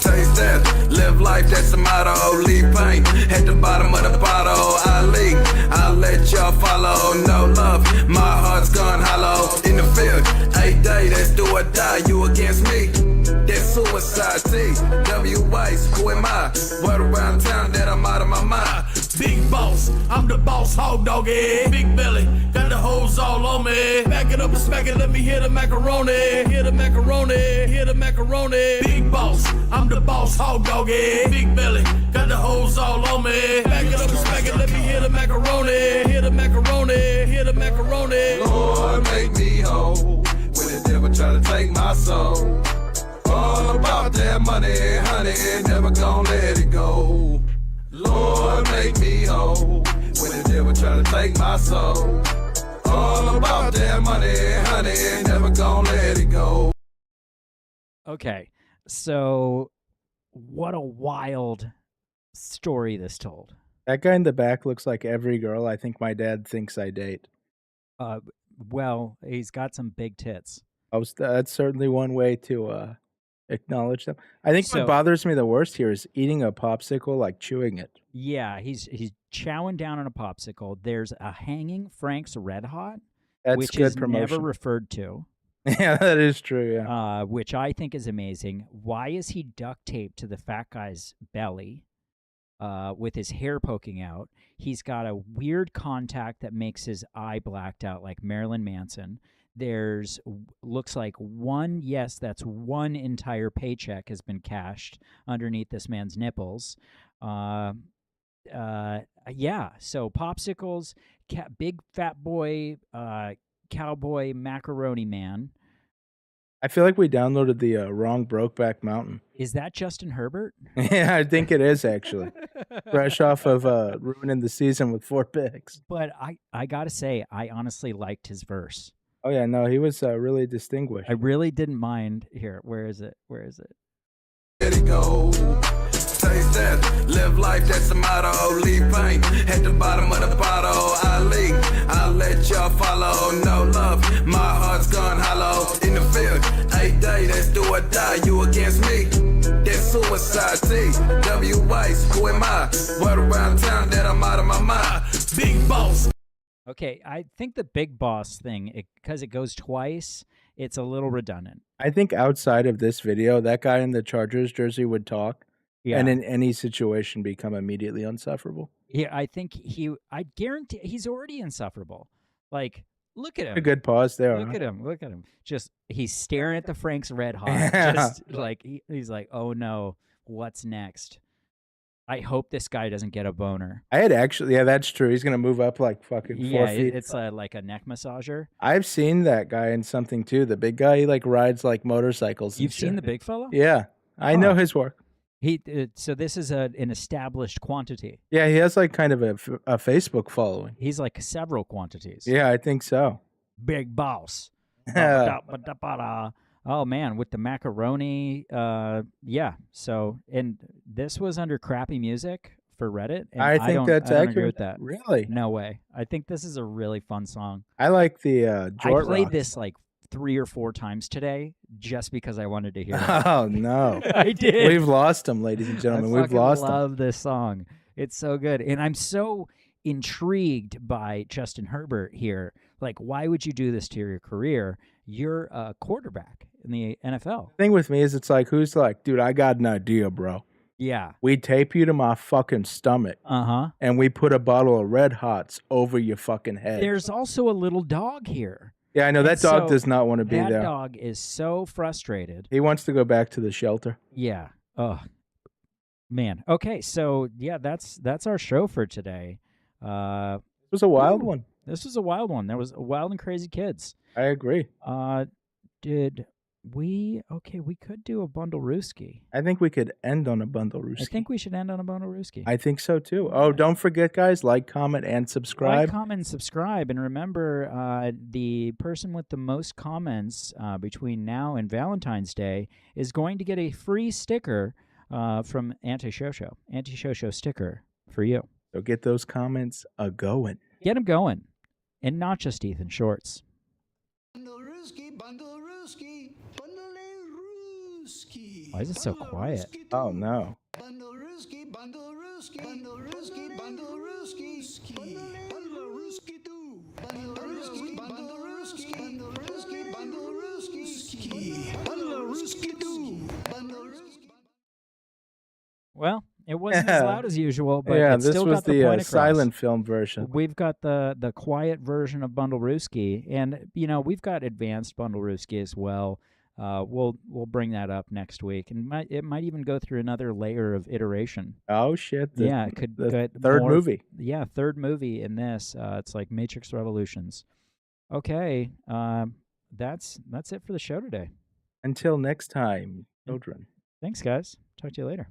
Taste that, live life, that's the motto. Leave pain at the bottom of the bottle. I leak, I let y'all follow. No love, my heart's gone hollow. In the field, 8 days, that's do or die. You against me, that's suicide. T, W-Ice, who am I? Word around town that I'm out of my mind. Big boss, I'm the boss, hog doggy. Big belly, got the hoes all on me. Back it up and smack it, let me hear the macaroni. Hear the macaroni, hear the macaroni. Big boss, I'm the boss, hog doggy. Big belly, got the hoes all on me. Back it up and smack it, let me hear the macaroni. Hear the macaroni, hear the macaroni. Lord, make me whole. When the devil try to take my soul, all about that money, honey, never gonna let it go. Lord, make me whole. When the devil try to take my soul, all about that money, honey, never gonna let it go. Okay, so what a wild story this told. That guy in the back looks like every girl I think my dad thinks I date. Well, he's got some big tits. That's certainly one way to acknowledge them. I think what bothers me the worst here is eating a popsicle, like chewing it. Yeah, he's chowing down on a popsicle. There's a hanging Frank's Red Hot, That's which good is promotion. never referred to. Yeah, that is true, yeah. Which I think is amazing. Why is he duct taped to the fat guy's belly with his hair poking out? He's got a weird contact that makes his eye blacked out like Marilyn Manson. There's looks like that's one entire paycheck has been cashed underneath this man's nipples. Yeah, so popsicles, big fat boy, cowboy macaroni man. I feel like we downloaded the wrong Brokeback Mountain. Is that Justin Herbert? Yeah, I think it is actually. Fresh off of ruining the season with 4 picks. But I gotta say, I honestly liked his verse. Oh yeah, no, he was really distinguished. I really didn't mind. Here, where is it? Where is it? Let it go. Taste that, live life, that's the motto. Leave pain at the bottom of the bottle. I leak, I let y'all follow. No love, my heart's gone hollow. In the field, 8 days, that's do or die. You against me, that's suicide. T, W-Ice, who am I? Word around town that I'm out of my mind. Big boss. Okay, I think the big boss thing, because it goes twice, it's a little redundant. I think outside of this video, that guy in the Chargers jersey would talk, and in any situation become immediately insufferable. Yeah, I think I guarantee he's already insufferable. Like, look at him. A good pause there. Look at him. Look at him. Just he's staring at the Frank's Red Hot. Yeah. Just like he's like, oh no, what's next? I hope this guy doesn't get a boner. I had actually, yeah, that's true. He's gonna move up like fucking 4 feet. It's like a neck massager. I've seen that guy in something too. The big guy, he like rides like motorcycles. You've seen the big fella? Yeah, I know his work. So this is an established quantity. Yeah, he has like kind of a Facebook following. He's like several quantities. Yeah, I think so. Big boss. Oh man, with the macaroni, yeah. So, and this was under crappy music for Reddit. And I think that's I don't accurate. agree with that. Really? No way. I think this is a really fun song. I like the I played this like 3 or 4 times today just because I wanted to hear it. Oh no, I did. We've lost him, ladies and gentlemen. We've lost him. I love this song. It's so good, and I'm so intrigued by Justin Herbert here. Like, why would you do this to your career? You're a quarterback in the NFL. The thing with me is, it's like, who's like, dude, I got an idea, bro. Yeah. We tape you to my fucking stomach. And we put a bottle of Red Hots over your fucking head. There's also a little dog here. Yeah, I know. That dog does not want to be there. That dog is so frustrated. He wants to go back to the shelter. Yeah. Oh, Man. Okay, so yeah, that's our show for today. It was a wild one. This was a wild one. There was wild and crazy kids. I agree. Did we? Okay, we could do a bundle Rooski. I think we could end on a bundle Rooski. I think we should end on a bundle Rooski. I think so too. Oh, don't forget, guys, like, comment, and subscribe. Like, comment, and subscribe, and remember, the person with the most comments between now and Valentine's Day is going to get a free sticker from AntiShowShow. AntiShowShow sticker for you. So get those comments going. Get them going, and not just Ethan Shorts. Why is it so quiet? Oh no. Well, it wasn't as loud as usual, but yeah, it this still was got the point the across. silent film version. We've got the quiet version of Bundle Rooski, and we've got advanced Bundle Rooski as well. We'll bring that up next week, and it might even go through another layer of iteration. Oh shit! It could get third more, movie. Yeah, third movie in this. It's like Matrix Revolutions. Okay, that's it for the show today. Until next time, children. Thanks, guys. Talk to you later.